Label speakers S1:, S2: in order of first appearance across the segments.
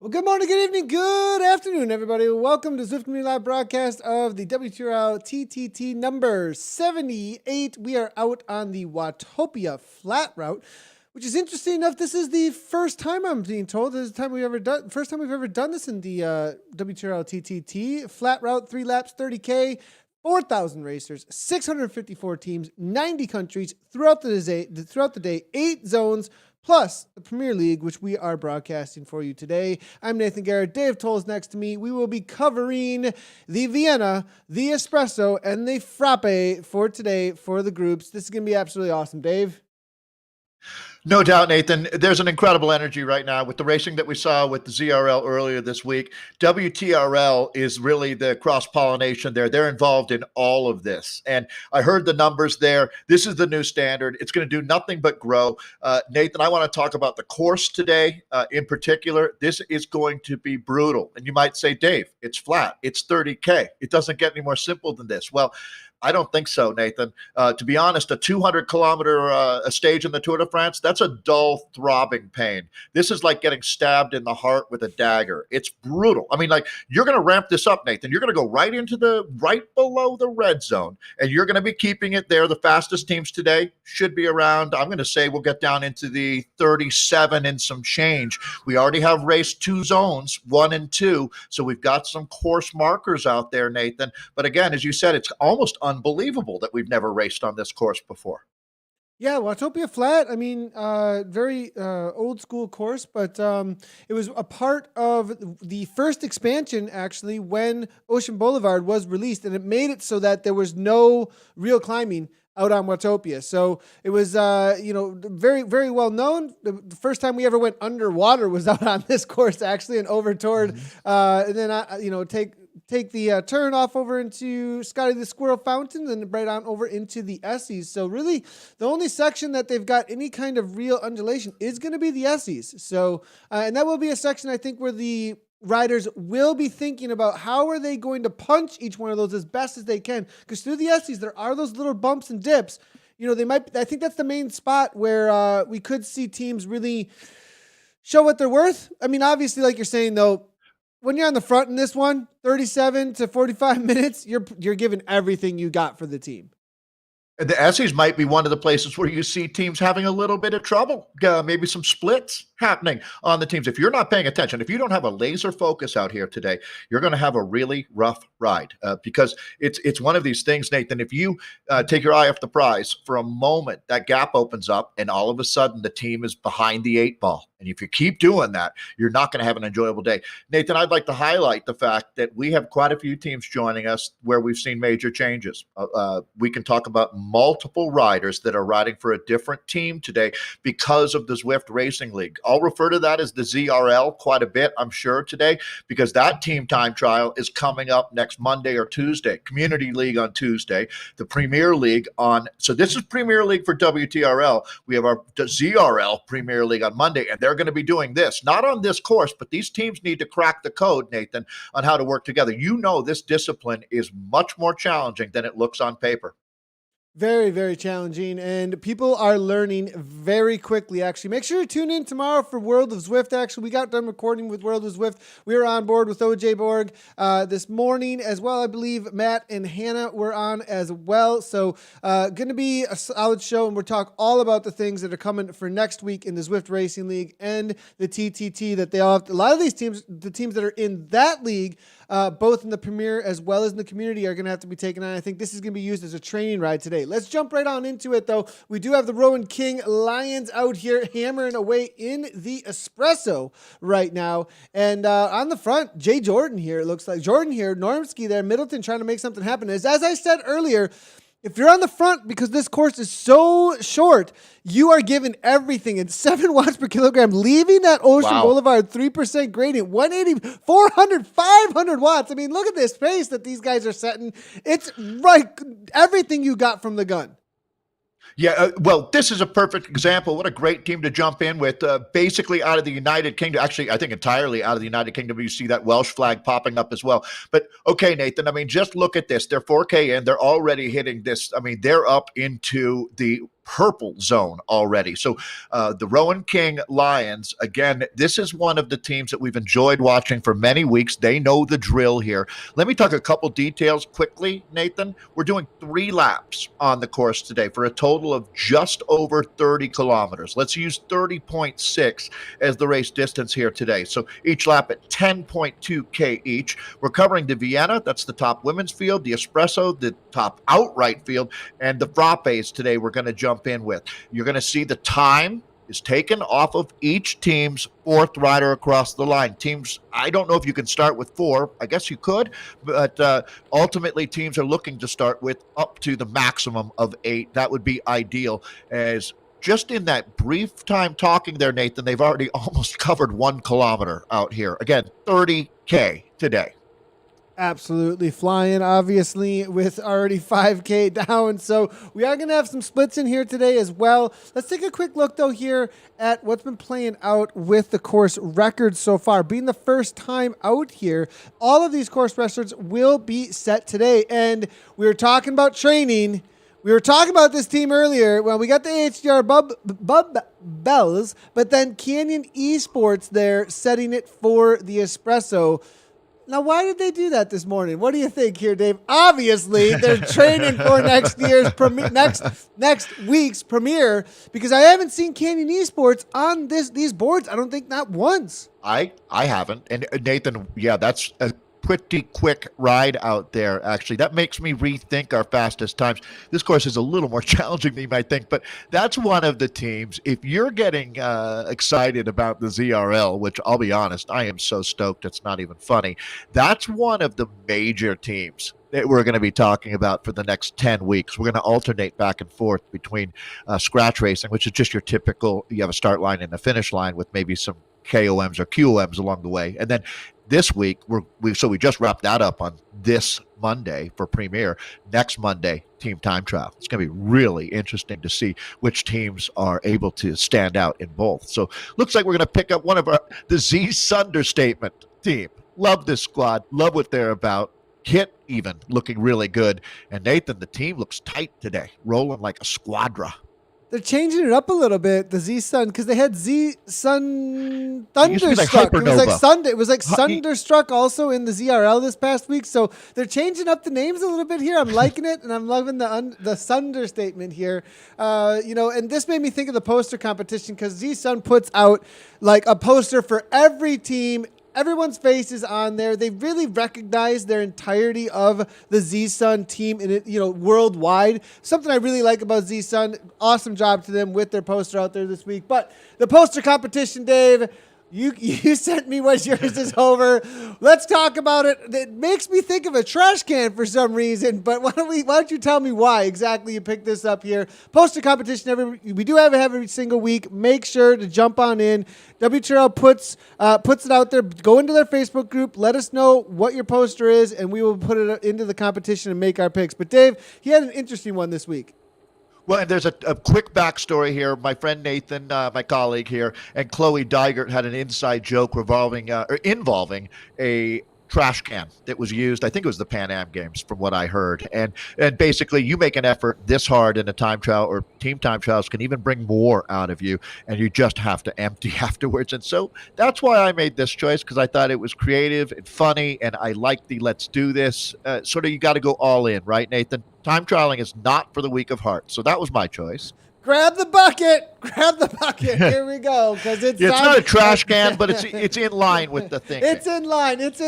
S1: Well, good morning, good evening, good afternoon, everybody. Welcome to Zwift Community Live broadcast of the WTRL TTT number 78. We are out on the Watopia flat route, which is interesting enough. This is the first time I'm being told. This is the first time we've ever done this in the WTRL TTT flat route, 3 laps, 30K. 4,000 racers, 654 teams, 90 countries throughout the day, 8 zones, plus the Premier League, which we are broadcasting for you today. I'm Nathan Guerra. Dave Towle is next to me. We will be covering the Vienna, the Espresso, and the Frappe for today for the groups. This is going to be absolutely awesome, Dave.
S2: No doubt, Nathan. There's an incredible energy right now with the racing that we saw with the ZRL earlier this week. WTRL is really the cross-pollination there. They're involved in all of this. And I heard the numbers there. This is the new standard. It's going to do nothing but grow. Nathan, I want to talk about the course today in particular. This is going to be brutal. And you might say, Dave, it's flat. It's 30K. It doesn't get any more simple than this. Well, I don't think so, Nathan. To be honest, a 200-kilometer stage in the Tour de France, that's a dull, throbbing pain. This is like getting stabbed in the heart with a dagger. It's brutal. I mean, like, you're going to ramp this up, Nathan. You're going to go right below the red zone, and you're going to be keeping it there. The fastest teams today should be around, I'm going to say we'll get down into the 37 and some change. We already have raced 2 zones, 1 and 2, so we've got some course markers out there, Nathan. But again, as you said, it's almost unbelievable that we've never raced on this course before.
S1: Yeah, Watopia Flat, I mean, very old school course, but it was a part of the first expansion, actually, when Ocean Boulevard was released, and it made it so that there was no real climbing out on Watopia. So it was, very, very well known. The first time we ever went underwater was out on this course, actually, and overtoured, and then, take the turn off over into Scotty the Squirrel Fountain and right on over into the Essies. So really, the only section that they've got any kind of real undulation is going to be the Essies. So, and that will be a section, I think, where the riders will be thinking about how are they going to punch each one of those as best as they can. Because through the Essies, there are those little bumps and dips. I think that's the main spot where we could see teams really show what they're worth. I mean, obviously, like you're saying, though, when you're on the front in this one, 37 to 45 minutes, you're giving everything you got for the team.
S2: The Essies might be one of the places where you see teams having a little bit of trouble, maybe some splits happening on the teams. If you're not paying attention, if you don't have a laser focus out here today, you're going to have a really rough ride because it's one of these things, Nathan. If you take your eye off the prize for a moment, that gap opens up and all of a sudden the team is behind the 8 ball. And if you keep doing that, you're not going to have an enjoyable day. Nathan, I'd like to highlight the fact that we have quite a few teams joining us where we've seen major changes. We can talk about multiple riders that are riding for a different team today because of the Zwift Racing League. I'll refer to that as the ZRL quite a bit, I'm sure, today, because that team time trial is coming up next Monday or Tuesday. Community League on Tuesday, the Premier League so this is Premier League for WTRL. We have our ZRL Premier League on Monday, and they're going to be doing this, not on this course, but these teams need to crack the code, Nathan, on how to work together. This discipline is much more challenging than it looks on paper.
S1: Very, very challenging, and people are learning very quickly, actually. Make sure you tune in tomorrow for World of Zwift, actually. We got done recording with World of Zwift. We were on board with OJ Borg this morning as well. I believe Matt and Hannah were on as well. So going to be a solid show, and we'll talk all about the things that are coming for next week in the Zwift Racing League and the TTT that they all have. A lot of these teams, the teams that are in that league, both in the Premier as well as in the community, are going to have to be taken on. I think this is going to be used as a training ride today. Let's jump right on into it, though. We do have the Rowan King Lions out here hammering away in the Espresso right now. And on the front, Jay Jordan here. It looks like Jordan here, Normski there, Middleton trying to make something happen. As I said earlier, if you're on the front, because this course is so short, you are given everything. And 7 watts per kilogram, leaving that Ocean Boulevard 3% gradient, 180, 400, 500 watts. I mean, look at this pace that these guys are setting. It's right, everything you got from the gun.
S2: Yeah, well, this is a perfect example. What a great team to jump in with. Basically out of the United Kingdom. Actually, I think entirely out of the United Kingdom. You see that Welsh flag popping up as well. But, okay, Nathan, I mean, just look at this. They're 4K in. They're already hitting this. I mean, they're up into the purple zone already. So the Rowan King Lions, again, this is one of the teams that we've enjoyed watching for many weeks. They know the drill here. Let me talk a couple details quickly, Nathan. We're doing 3 laps on the course today for a total of just over 30 kilometers. Let's use 30.6 as the race distance here today. So each lap at 10.2K each. We're covering the Vienna, that's the top women's field, the Espresso, the top outright field, and the Frappes today we're going to jump in with. You're going to see the time is taken off of each team's 4th rider across the line. Teams, I don't know if you can start with 4. I guess you could, but ultimately teams are looking to start with up to the maximum of 8. That would be ideal, as just in that brief time talking there, Nathan, they've already almost covered 1 kilometer out here. Again, 30K today.
S1: Absolutely flying, obviously, with already 5K down. So we are going to have some splits in here today as well. Let's take a quick look, though, here at what's been playing out with the course records so far. Being the first time out here, all of these course records will be set today. And we were talking about training. We were talking about this team earlier. Well, we got the HDR Bub Bells, but then Canyon Esports there setting it for the Espresso. Now, why did they do that this morning? What do you think here, Dave? Obviously, they're training for next week's premiere, because I haven't seen Canyon Esports on these boards. I don't think not once.
S2: I haven't. And Nathan, yeah, that's a pretty quick ride out there, actually. That makes me rethink our fastest times. This course is a little more challenging than you might think, but that's one of the teams. If you're getting excited about the ZRL, which I'll be honest, I am so stoked it's not even funny, that's one of the major teams that we're going to be talking about for the next 10 weeks. We're going to alternate back and forth between scratch racing, which is just your typical, you have a start line and a finish line with maybe some KOMs or QOMs along the way. And then this week, we just wrapped that up on this Monday for premiere. Next Monday, Team Time Trial. It's going to be really interesting to see which teams are able to stand out in both. So looks like we're going to pick up one of the Z Sunderstatement team. Love this squad. Love what they're about. Kit even looking really good. And Nathan, the team looks tight today, rolling like a squadra.
S1: They're changing it up a little bit, the Z-Sun, because they had Z-Sun Thunderstruck. It was like Sunday. It was like Thunderstruck also in the ZRL this past week. So they're changing up the names a little bit here. I'm liking it, and I'm loving the Sunderstatement here. And this made me think of the poster competition, because Z-Sun puts out like a poster for every team. Everyone's face is on there. They really recognize their entirety of the Z-Sun team in it, worldwide. Something I really like about Z-Sun. Awesome job to them with their poster out there this week. But the poster competition, Dave, you sent me what yours is over. Let's talk about it. It makes me think of a trash can for some reason, but why don't you tell me why exactly you picked this up here? Poster competition we do have it every single week. Make sure to jump on in. WTRL puts it out there. Go into their Facebook group. Let us know what your poster is, and we will put it into the competition and make our picks. But Dave, he had an interesting one this week.
S2: Well, and there's a quick backstory here. My friend Nathan, my colleague here, and Chloe Digert had an inside joke involving a trash can that was used. I think it was the Pan Am Games, from what I heard. And basically, you make an effort this hard in a time trial, or team time trials can even bring more out of you, and you just have to empty afterwards. And so that's why I made this choice, because I thought it was creative and funny, and I like the let's do this. Sort of, you got to go all in, right, Nathan? Time trialing is not for the weak of heart. So that was my choice.
S1: Grab the bucket. Here we go. Because it's
S2: not a trash can, but it's in line with the thinking.
S1: It's in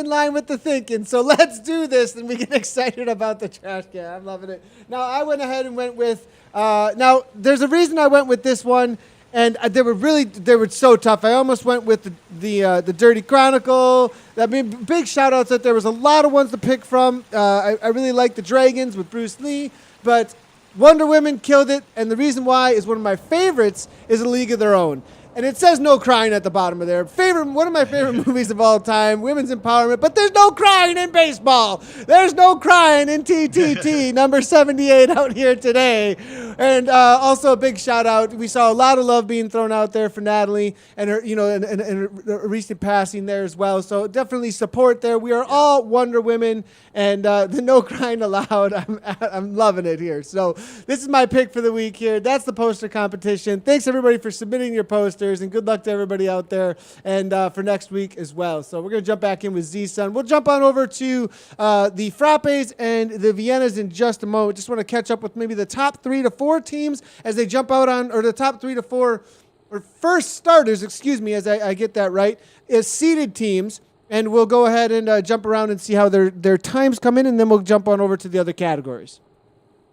S1: line with the thinking. So let's do this, and we get excited about the trash can. I'm loving it. Now, I went ahead and went with. Now, there's a reason I went with this one, and they were so tough. I almost went with the Dirty Chronicle. I mean, big shout outs that there was a lot of ones to pick from. I really like the Dragons with Bruce Lee, but Wonder Women killed it, and the reason why is one of my favorites is A League of Their Own. And it says no crying at the bottom of there. One of my favorite movies of all time, women's empowerment, but there's no crying in baseball. There's no crying in TTT, number 78 out here today. And also a big shout out. We saw a lot of love being thrown out there for Natalie and her, and a recent passing there as well. So definitely support there. We are all Wonder Women, and the no crying allowed. I'm loving it here. So this is my pick for the week here. That's the poster competition. Thanks everybody for submitting your posters, and good luck to everybody out there and for next week as well. So we're gonna jump back in with Z-Sun. We'll jump on over to the Frappes and the Viennas in just a moment. Just want to catch up with maybe the top 3 to 4 teams as they jump out on, or the top 3 to 4, or first starters, excuse me, as I get that right, is seeded teams. And we'll go ahead and jump around and see how their times come in, and then we'll jump on over to the other categories.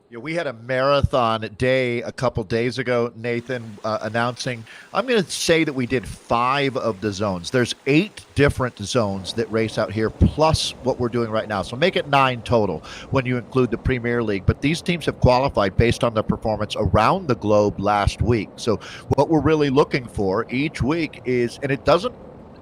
S2: Yeah, we had a marathon day a couple days ago, Nathan, announcing. I'm going to say that we did 5 of the zones. There's 8 different zones that race out here, plus what we're doing right now. So make it 9 total when you include the Premier League. But these teams have qualified based on their performance around the globe last week. So what we're really looking for each week is, and it doesn't,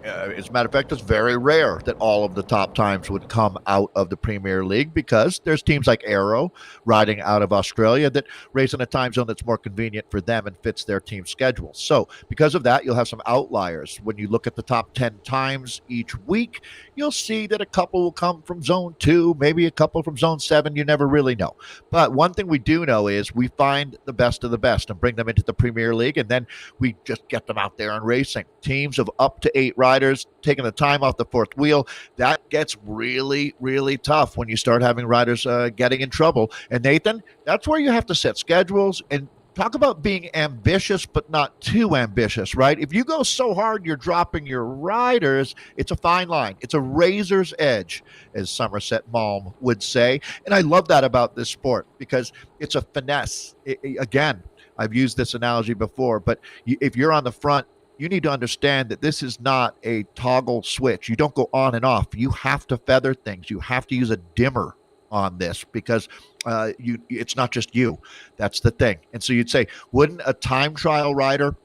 S2: as a matter of fact, it's very rare that all of the top times would come out of the Premier League, because there's teams like Aero riding out of Australia that race in a time zone that's more convenient for them and fits their team schedule. So because of that, you'll have some outliers. When you look at the top 10 times each week, you'll see that a couple will come from zone 2, maybe a couple from zone 7. You never really know. But one thing we do know is we find the best of the best and bring them into the Premier League, and then we just get them out there and racing. Teams of up to 8 riders taking the time off the fourth wheel, that gets really, really tough when you start having riders getting in trouble. And Nathan, that's where you have to set schedules and talk about being ambitious, but not too ambitious, right? If you go so hard you're dropping your riders, it's a fine line. It's a razor's edge, as Somerset Maugham would say. And I love that about this sport, because it's a finesse. Again, I've used this analogy before, but if you're on the front, you need to understand that this is not a toggle switch. You don't go on and off. You have to feather things. You have to use a dimmer on this, because it's not just you. That's the thing. And so you'd say, wouldn't a time trial rider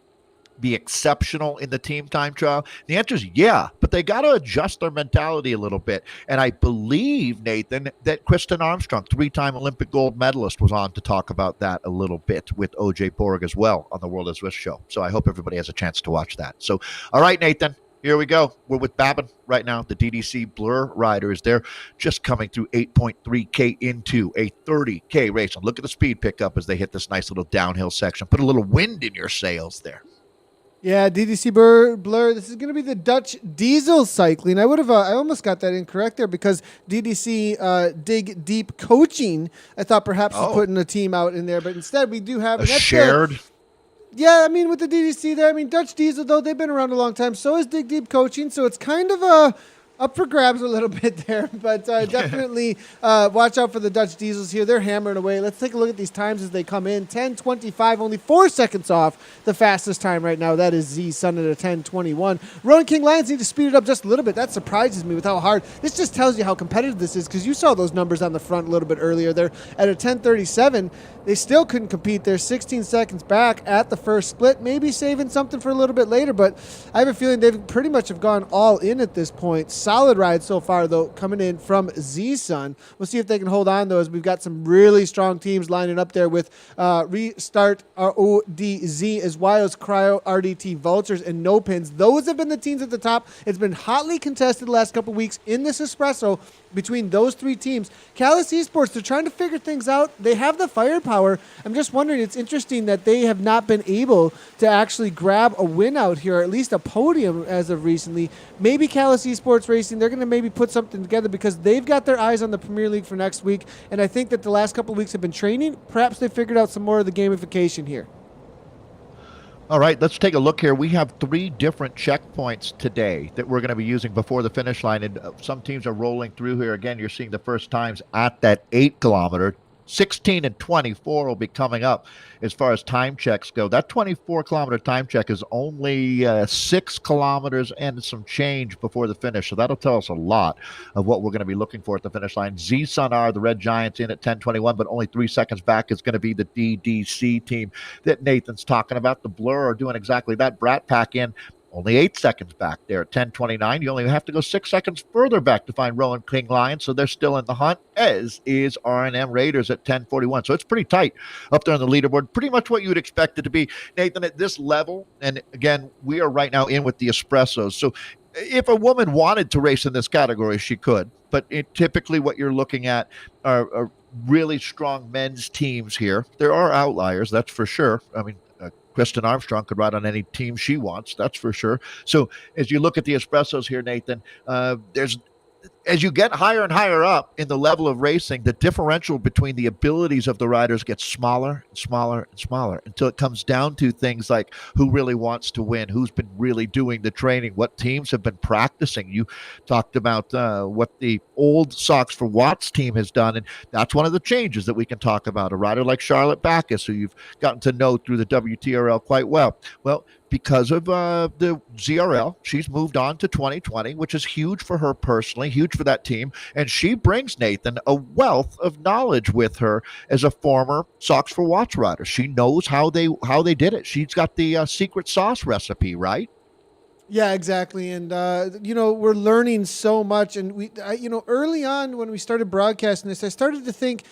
S2: be exceptional in the team time trial? The answer is yeah, but they got to adjust their mentality a little bit. And I believe, Nathan, that Kristen Armstrong, 3-time Olympic gold medalist, was on to talk about that a little bit with OJ Borg as well on the World of Zwift show. So I hope everybody has a chance to watch that. So, all right, Nathan, here we go. We're with Babin right now. The DDC Blur riders, they're just coming through 8.3K into a 30K race. And look at the speed pickup as they hit this nice little downhill section. Put a little wind in your sails there.
S1: Yeah, DDC Blur. This is going to be the Dutch diesel cycling. I almost got that incorrect there, because DDC Dig Deep Coaching, I thought perhaps was putting a team out in there, but instead we do have
S2: a shared.
S1: Yeah, I mean, with the DDC there, I mean, Dutch diesel, though, they've been around a long time. So is Dig Deep Coaching. So it's kind of up for grabs a little bit there, but definitely watch out for the Dutch diesels here. They're hammering away. Let's take a look at these times as they come in. 10:25, only 4 seconds off the fastest time right now. That is Z-Sun at a 10:21. Rowan King Lions need to speed it up just a little bit. That surprises me with how hard. This just tells you how competitive this is, because you saw those numbers on the front a little bit earlier. They're at a 10:37. They still couldn't compete. They're 16 seconds back at the first split, maybe saving something for a little bit later, but I have a feeling they've pretty much have gone all in at this point. Solid ride so far, though, coming in from Z-Sun. We'll see if they can hold on, though, as we've got some really strong teams lining up there with Restart ODZ, as well as Cryo RDT Vultures and No Pins. Those have been the teams at the top. It's been hotly contested the last couple weeks in this espresso between those 3 teams. Callis Esports, they're trying to figure things out. They have the firepower. I'm just wondering, it's interesting that they have not been able to actually grab a win out here, or at least a podium as of recently. Maybe Callis Esports Racing, they're going to maybe put something together, because they've got their eyes on the Premier League for next week, and I think that the last couple of weeks have been training. Perhaps they figured out some more of the gamification here.
S2: All right, let's take a look here. We have 3 different checkpoints today that we're going to be using before the finish line, and some teams are rolling through here. Again, you're seeing the first times at that 8-kilometer. 16 and 24 will be coming up as far as time checks go. That 24-kilometer time check is only 6 kilometers and some change before the finish, so that'll tell us a lot of what we're going to be looking for at the finish line. Z-Sun are the Red Giants in at 10:21, but only 3 seconds back is going to be the DDC team that Nathan's talking about. The Blur are doing exactly that. Brat Pack in only 8 seconds back there at 10:29. You only have to go 6 seconds further back to find Rowan King Lion, so they're still in the hunt, as is R&M Raiders at 10:41. So it's pretty tight up there on the leaderboard, pretty much what you would expect it to be. Nathan, at this level, and again, we are right now in with the espressos. So if a woman wanted to race in this category, she could. But typically what you're looking at are really strong men's teams here. There are outliers, that's for sure. I mean, Kristen Armstrong could ride on any team she wants, that's for sure. So as you look at the espressos here, Nathan, as you get higher and higher up in the level of racing, the differential between the abilities of the riders gets smaller and smaller and smaller until it comes down to things like who really wants to win, who's been really doing the training, what teams have been practicing. You talked about what the old Socks for Watts team has done, and that's one of the changes that we can talk about. A rider like Charlotte Backus, who you've gotten to know through the WTRL quite well. Well, because of the ZRL, she's moved on to 2020, which is huge for her personally, huge for that team. And she brings, Nathan, a wealth of knowledge with her as a former Socks for Watts rider. She knows how they did it. She's got the secret sauce recipe, right?
S1: Yeah, exactly. And, we're learning so much. And early on when we started broadcasting this, I started to think,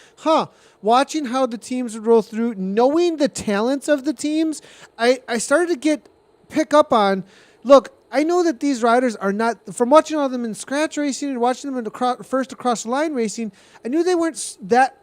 S1: watching how the teams would roll through, knowing the talents of the teams, I started to pick up on, look, I know that these riders are not, from watching all of them in scratch racing and watching them in first across the line racing, I knew they weren't that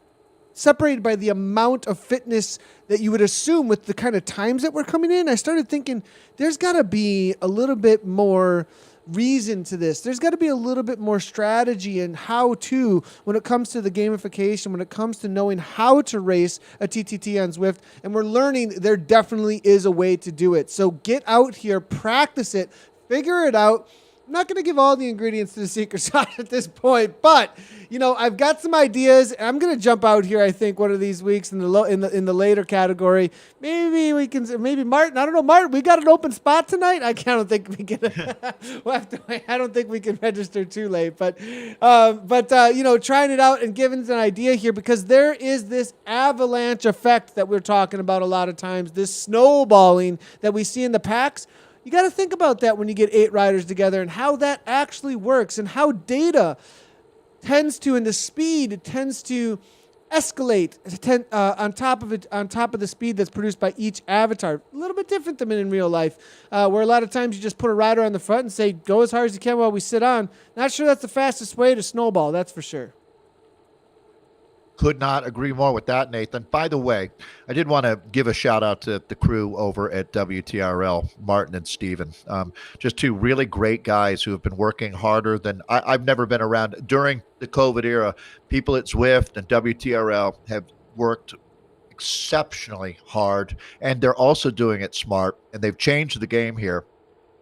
S1: separated by the amount of fitness that you would assume with the kind of times that were coming in. I started thinking there's got to be a little bit more reason to this. There's got to be a little bit more strategy and how to, when it comes to the gamification, when it comes to knowing how to race a TTT on Zwift. And we're learning there definitely is a way to do it. So get out here, practice it, figure it out. I'm not going to give all the ingredients to the secret sauce at this point, but I've got some ideas. I'm going to jump out here. I think one of these weeks in the later category. Maybe Martin. I don't know, Martin. We got an open spot tonight. I don't think we can. We'll have to wait. I don't think we can register too late, but trying it out and giving an idea here, because there is this avalanche effect that we're talking about a lot of times. This snowballing that we see in the packs. You got to think about that when you get 8 riders together and how that actually works and how data tends to, and the speed tends to escalate on top of the speed that's produced by each avatar. A little bit different than in real life, where a lot of times you just put a rider on the front and say, go as hard as you can while we sit on. Not sure that's the fastest way to snowball, that's for sure.
S2: Could not agree more with that, Nathan. By the way, I did want to give a shout out to the crew over at WTRL, Martin and Steven. Just two really great guys who have been working harder than I've never been around. During the COVID era, people at Zwift and WTRL have worked exceptionally hard, and they're also doing it smart, and they've changed the game here.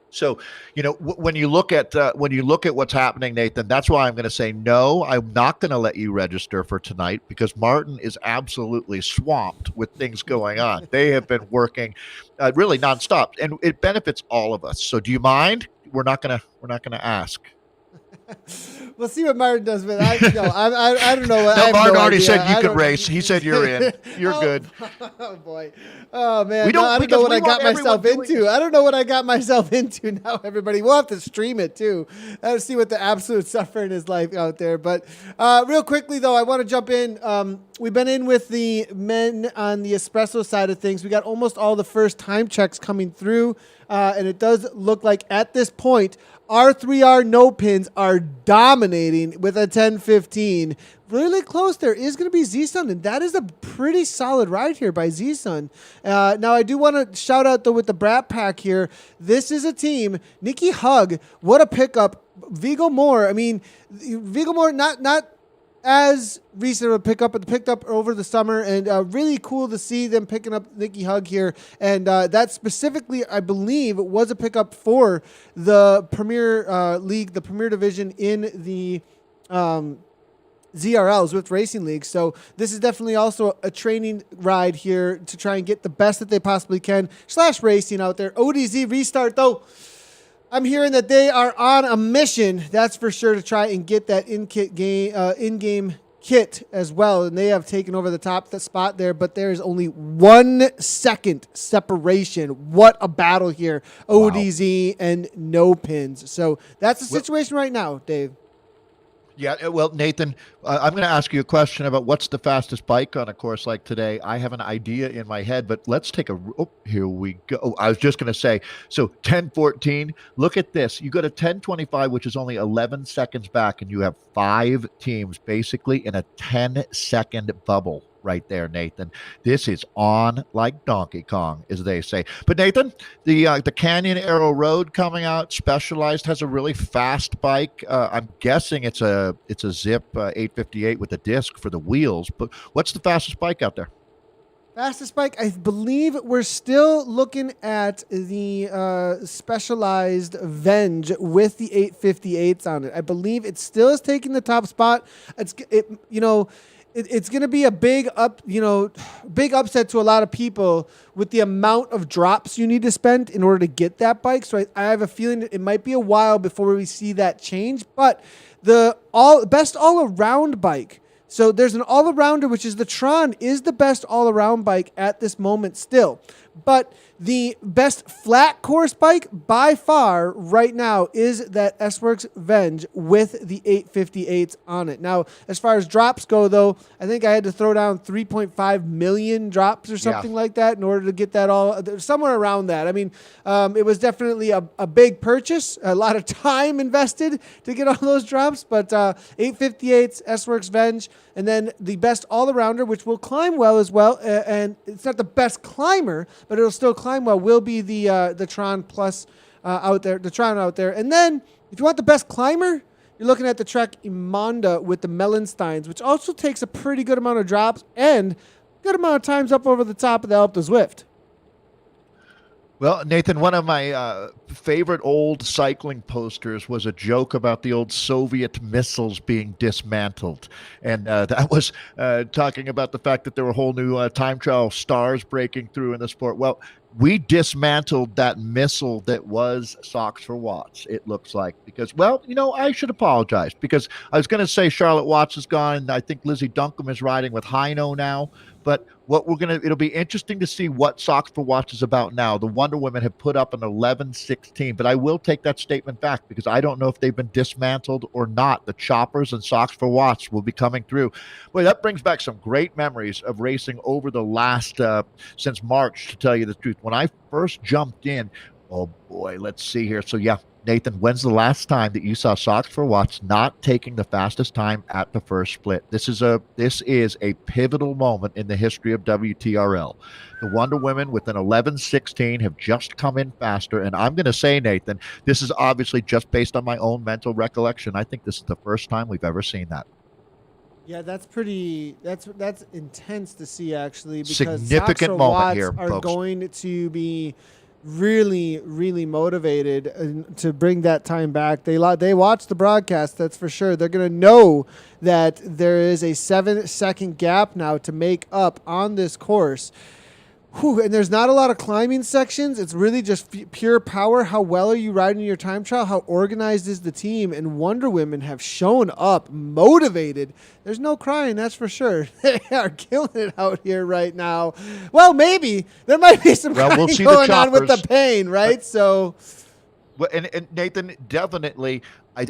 S2: So, when you look at what's happening, Nathan, that's why I'm going to say no. I'm not going to let you register for tonight because Martin is absolutely swamped with things going on. They have been working really nonstop, and it benefits all of us. So, do you mind? We're not gonna ask.
S1: We'll see what Martin does, but I don't know.
S2: No, Martin already said you could race. He said you're in. You're good.
S1: Oh boy. Oh man.
S2: I don't know what I got
S1: myself into. I don't know what I got myself into now, everybody. We'll have to stream it too. Let's see what the absolute suffering is like out there. But real quickly though, I want to jump in. We've been in with the men on the espresso side of things. We got almost all the first time checks coming through. And it does look like at this point, R3R no pins are dominating with a 10:15. Really close there is going to be Z-Sun, and that is a pretty solid ride here by Z-Sun. Now, I do want to shout out, though, with the Brat Pack here. This is a team. Nikki Hug, what a pickup. Vigo Moore, Vigo Moore, not as recent of a pickup, but picked up over the summer, and really cool to see them picking up Nikki Hug here. And that specifically, I believe, was a pickup for the Premier League, the Premier Division in the ZRL, Zwift Racing League. So this is definitely also a training ride here to try and get the best that they possibly can, / racing out there. ODZ restart, though. I'm hearing that they are on a mission, that's for sure, to try and get that in-game Kit as well, and they have taken over the spot there, but there is only 1 second separation. What a battle here. ODZ and no pins. So that's the situation right now, Dave.
S2: Yeah, well, Nathan, I'm going to ask you a question about what's the fastest bike on a course like today. I have an idea in my head, but let's take here we go. Oh, I was just going to say, so 10:14, look at this. You go to 10:25, which is only 11 seconds back, and you have 5 teams basically in a 10-second bubble right there, Nathan. This is on like Donkey Kong, as they say. But Nathan, the Canyon Arrow Road coming out, Specialized has a really fast bike. I'm guessing it's a Zip 858 with a disc for the wheels. But what's the fastest bike out there?
S1: Fastest bike, I believe we're still looking at the Specialized Venge with the 858s on it. I believe it still is taking the top spot. It's going to be a big upset to a lot of people with the amount of drops you need to spend in order to get that bike. So I have a feeling it might be a while before we see that change. But the best all-around bike. So there's an all-arounder, which is the Tron, is the best all-around bike at this moment still. But the best flat course bike by far right now is that S-Works Venge with the 858s on it. Now, as far as drops go, though, I think I had to throw down 3.5 million drops or something like that in order to get that all, somewhere around that. I mean, it was definitely a big purchase, a lot of time invested to get all those drops, but 858s, S-Works Venge, and then the best all-arounder, which will climb well as well, and it's not the best climber, but it'll still climb well, will be the Tron Plus out there, the Tron out there. And then, if you want the best climber, you're looking at the Trek Imonda with the Mellensteins, which also takes a pretty good amount of drops and good amount of times up over the top of the Alpe Zwift.
S2: Well, Nathan, one of my favorite old cycling posters was a joke about the old Soviet missiles being dismantled. And that was talking about the fact that there were whole new time trial stars breaking through in the sport. Well, we dismantled that missile that was Socks for Watts, it looks like, because, well, I should apologize because I was going to say Charlotte Watts is gone, and I think Lizzie Duncombe is riding with Hino now. But it'll be interesting to see what Socks for Watts is about now. The Wonder Women have put up an 11:16, but I will take that statement back because I don't know if they've been dismantled or not. The Choppers and Socks for Watts will be coming through. Boy, that brings back some great memories of racing over the last, since March, to tell you the truth. When I first jumped in, oh boy, let's see here. So yeah, Nathan, when's the last time that you saw Socks for Watts not taking the fastest time at the first split? This is a pivotal moment in the history of WTRL. The Wonder Women with an 11:16 have just come in faster, and I'm going to say, Nathan, this is obviously just based on my own mental recollection. I think this is the first time we've ever seen that.
S1: Yeah, that's intense to see, actually, because
S2: significant moment here,
S1: are
S2: folks.
S1: Going to be really, really motivated to bring that time back. They watch the broadcast, that's for sure. They're going to know that there is a 7-second gap now to make up on this course. And there's not a lot of climbing sections. It's really just pure power. How well are you riding your time trial? How organized is the team? And Wonder Women have shown up motivated. There's no crying, that's for sure. They are killing it out here right now. Well, maybe. There might be some crying going on with the pain, right?
S2: Well, and Nathan, definitely,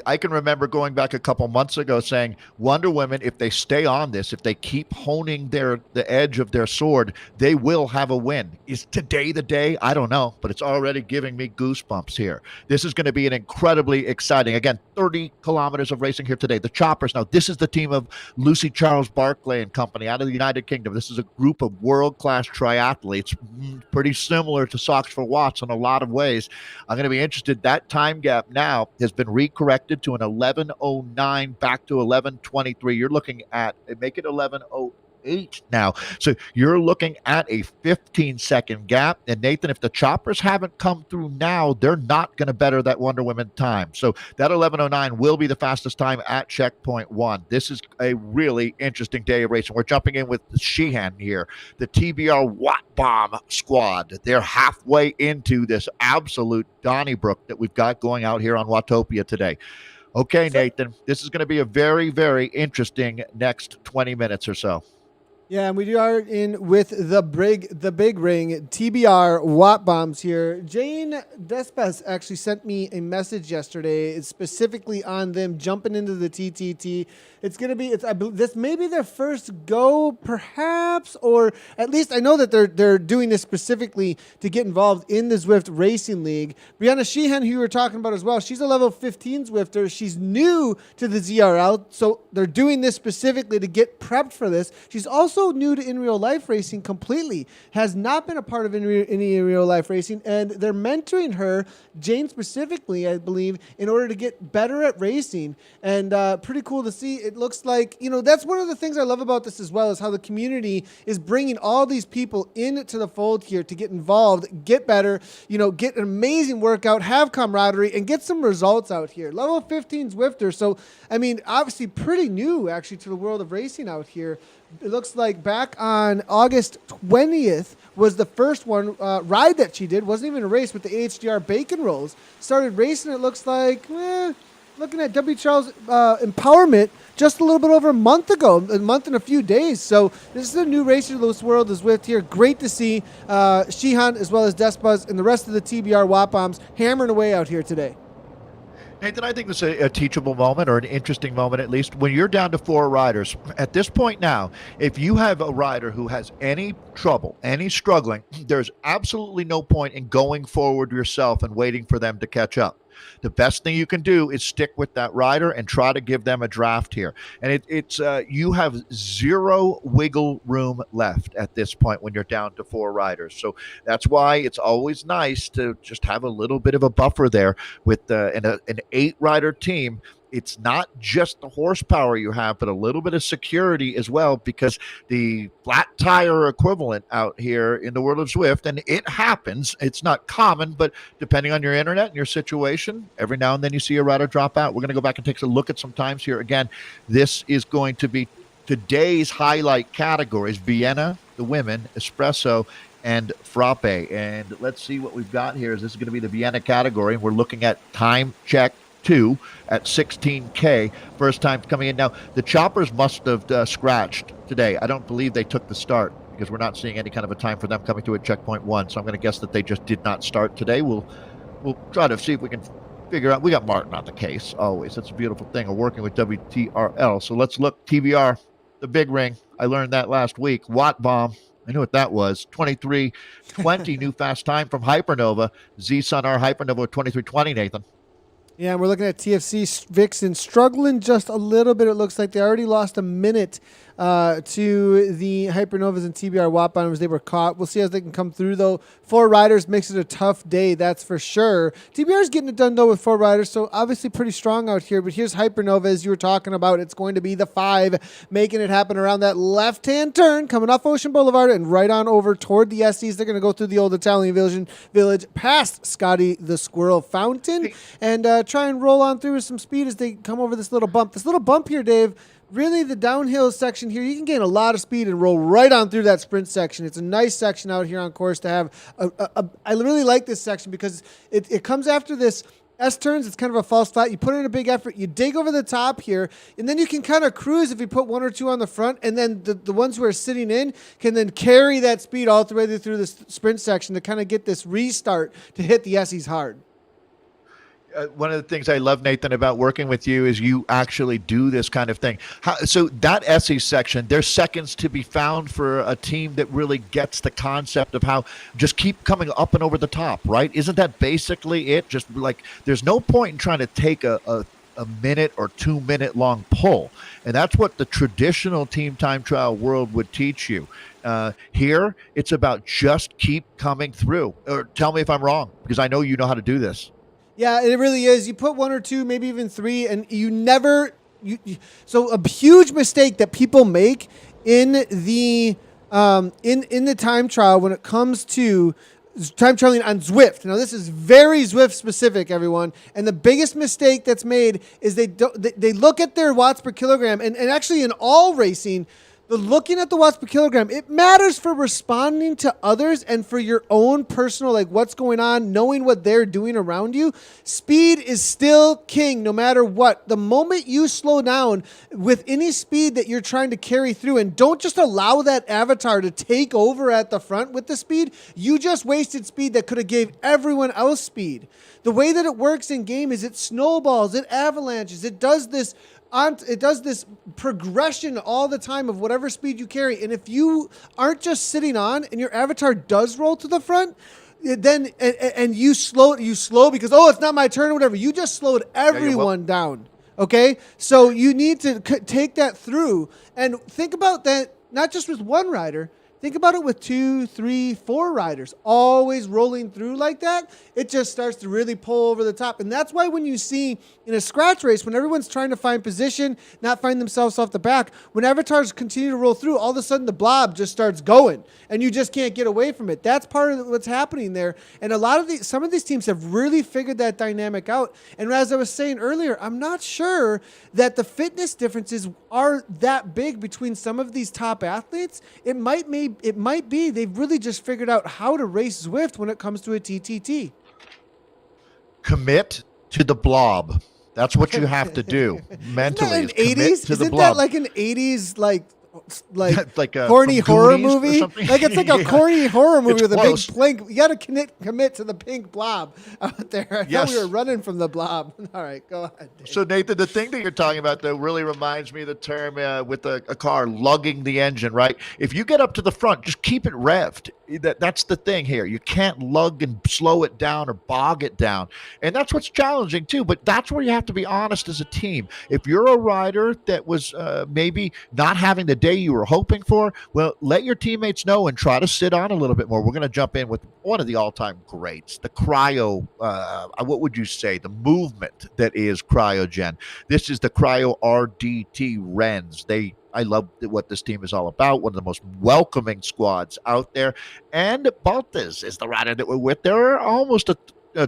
S2: I can remember going back a couple months ago saying Wonder Women, if they stay on this, if they keep honing the edge of their sword, they will have a win. Is today the day? I don't know, but it's already giving me goosebumps here. This is going to be an incredibly exciting, again, 30 kilometers of racing here today. The Choppers, now this is the team of Lucy Charles Barclay and company out of the United Kingdom. This is a group of world-class triathletes, pretty similar to Socks for Watts in a lot of ways. I'm going to be interested. That time gap now has been recorrected to an 11:09 back to 11:23. You're looking at make it 11:08 now. So you're looking at a 15-second gap. And Nathan, if the Choppers haven't come through now, they're not going to better that Wonder Women time. So that 11:09 will be the fastest time at checkpoint 1. This is a really interesting day of racing. We're jumping in with Sheehan here, the TBR Watt Bomb squad. They're halfway into this absolute Donnybrook that we've got going out here on Watopia today. Okay, Nathan, this is going to be a very, very interesting next 20 minutes or so.
S1: Yeah, and we are in with the big ring, TBR Watt Bombs here. Jane Despes actually sent me a message yesterday specifically on them jumping into the TTT. It's going to be, this may be their first go, perhaps, or at least I know that they're doing this specifically to get involved in the Zwift Racing League. Brianna Sheehan, who you were talking about as well, she's a level 15 Zwifter. She's new to the ZRL, so they're doing this specifically to get prepped for this. She's also new to in real life racing completely, has not been a part of any real life racing, and they're mentoring her, Jane specifically, I believe, in order to get better at racing. And pretty cool to see. It looks like, that's one of the things I love about this as well, is how the community is bringing all these people into the fold here to get involved, get better, get an amazing workout, have camaraderie, and get some results out here. Level 15 Zwifter. So, obviously pretty new actually to the world of racing out here. It looks like back on August 20th was the first one ride that she did. Wasn't even a race with the HDR Bacon Rolls. Started racing, it looks like, looking at WTRL's empowerment just a little bit over a month ago, a month and a few days. So this is a new racer to this world is with here. Great to see Sheehan as well as Despaz and the rest of the TBR Watt Bombs hammering away out here today.
S2: Nathan, I think this is a teachable moment, or an interesting moment at least, when you're down to 4 riders. At this point now, if you have a rider who has any trouble, any struggling, there's absolutely no point in going forward yourself and waiting for them to catch up. The best thing you can do is stick with that rider and try to give them a draft here. And it's you have zero wiggle room left at this point when you're down to 4 riders. So that's why it's always nice to just have a little bit of a buffer there with an 8-rider team. It's not just the horsepower you have, but a little bit of security as well, because the flat tire equivalent out here in the world of Zwift, and it happens, it's not common, but depending on your internet and your situation, every now and then you see a rider drop out. We're going to go back and take a look at some times here. Again, this is going to be today's highlight categories: Vienna, the women, Espresso, and Frappe. And let's see what we've got here. This is going to be the Vienna category, and we're looking at time check 2 at 16K. First time coming in. Now, the choppers must have scratched today. I don't believe they took the start, because we're not seeing any kind of a time for them coming to a checkpoint 1. So I'm going to guess that they just did not start today. We'll try to see if we can figure out. We got Martin on the case always. That's a beautiful thing of working with WTRL. So let's look. TBR, the big ring. I learned that last week. Watt Bomb. I knew what that was. 23:20 new fast time from Hypernova. Z-Sun R Hypernova 23:20, Nathan.
S1: Yeah, and we're looking at TFC Vixen struggling just a little bit. It looks like they already lost a minute to the Hypernovas and TBR Watt Bombs. They were caught. We'll see how they can come through, though. 4 riders makes it a tough day, that's for sure. TBR is getting it done, though, with 4 riders, so obviously pretty strong out here. But here's Hypernova, as you were talking about. It's going to be the 5, making it happen around that left-hand turn, coming off Ocean Boulevard and right on over toward the SEs. They're going to go through the old Italian village, past Scotty the Squirrel Fountain, and try and roll on through with some speed as they come over this little bump. This little bump here, Dave, really the downhill section here, you can gain a lot of speed and roll right on through that sprint section. It's a nice section out here on course to have. I really like this section because it comes after this S-turns. It's kind of a false flat. You put in a big effort. You dig over the top here, and then you can kind of cruise if you put 1 or 2 on the front, and then the ones who are sitting in can then carry that speed all the way through the sprint section to kind of get this restart to hit the S's hard.
S2: One of the things I love, Nathan, about working with you is you actually do this kind of thing. So that SE section, there's seconds to be found for a team that really gets the concept of how just keep coming up and over the top, right? Isn't that basically it? Just like there's no point in trying to take a minute or 2 minute long pull. And that's what the traditional team time trial world would teach you. Here, it's about just keep coming through. Or tell me if I'm wrong, because I know you know how to do this.
S1: Yeah, it really is. You put 1 or 2, maybe even 3, and you never. So a huge mistake that people make in the time trial when it comes to time trialing on Zwift. Now, this is very Zwift specific, everyone. And the biggest mistake that's made is they look at their watts per kilogram, and actually in all racing, The looking at the watts per kilogram, it matters for responding to others and for your own personal, like what's going on, knowing what they're doing around you. Speed is still king no matter what. The moment you slow down with any speed that you're trying to carry through, and don't just allow that avatar to take over at the front with the speed, you just wasted speed that could have gave everyone else speed. The way that it works in game is it snowballs, it avalanches, it does this progression all the time of whatever speed you carry. And if you aren't just sitting on and your avatar does roll to the front, then and you slow because, oh, it's not my turn or whatever. You just slowed everyone down. Okay? So you need to take that through and think about that, not just with one rider. Think about it with 2, 3, 4 riders always rolling through like that. It just starts to really pull over the top. And that's why when you see in a scratch race, when everyone's trying to find position, not find themselves off the back, when avatars continue to roll through, all of a sudden the blob just starts going and you just can't get away from it. That's part of what's happening there. And some of these teams have really figured that dynamic out. And as I was saying earlier, I'm not sure that the fitness differences are that big between some of these top athletes. It might be they've really just figured out how to race Zwift when it comes to a TTT.
S2: Commit to the blob. That's what you have to do mentally.
S1: Isn't that like an 80s like a corny
S2: horror
S1: movie? Like it's like a corny horror movie with close. A big pink. You got to commit to the pink blob out there. I thought we were running from the blob. All right, go ahead. Dave.
S2: So Nathan, the thing that you're talking about though really reminds me of the term with a car lugging the engine, right? If you get up to the front, just keep it revved. That's the thing here. You can't lug and slow it down or bog it down. And that's what's challenging too. But that's where you have to be honest as a team. If you're a rider that was maybe not having the day you were hoping for, well, let your teammates know and try to sit on a little bit more. We're going to jump in with one of the all-time greats, the cryo, what would you say, the movement that is cryogen. This is the cryo RDT Rens. I love what this team is all about. One of the most welcoming squads out there. And Baltas is the rider that we're with. They're almost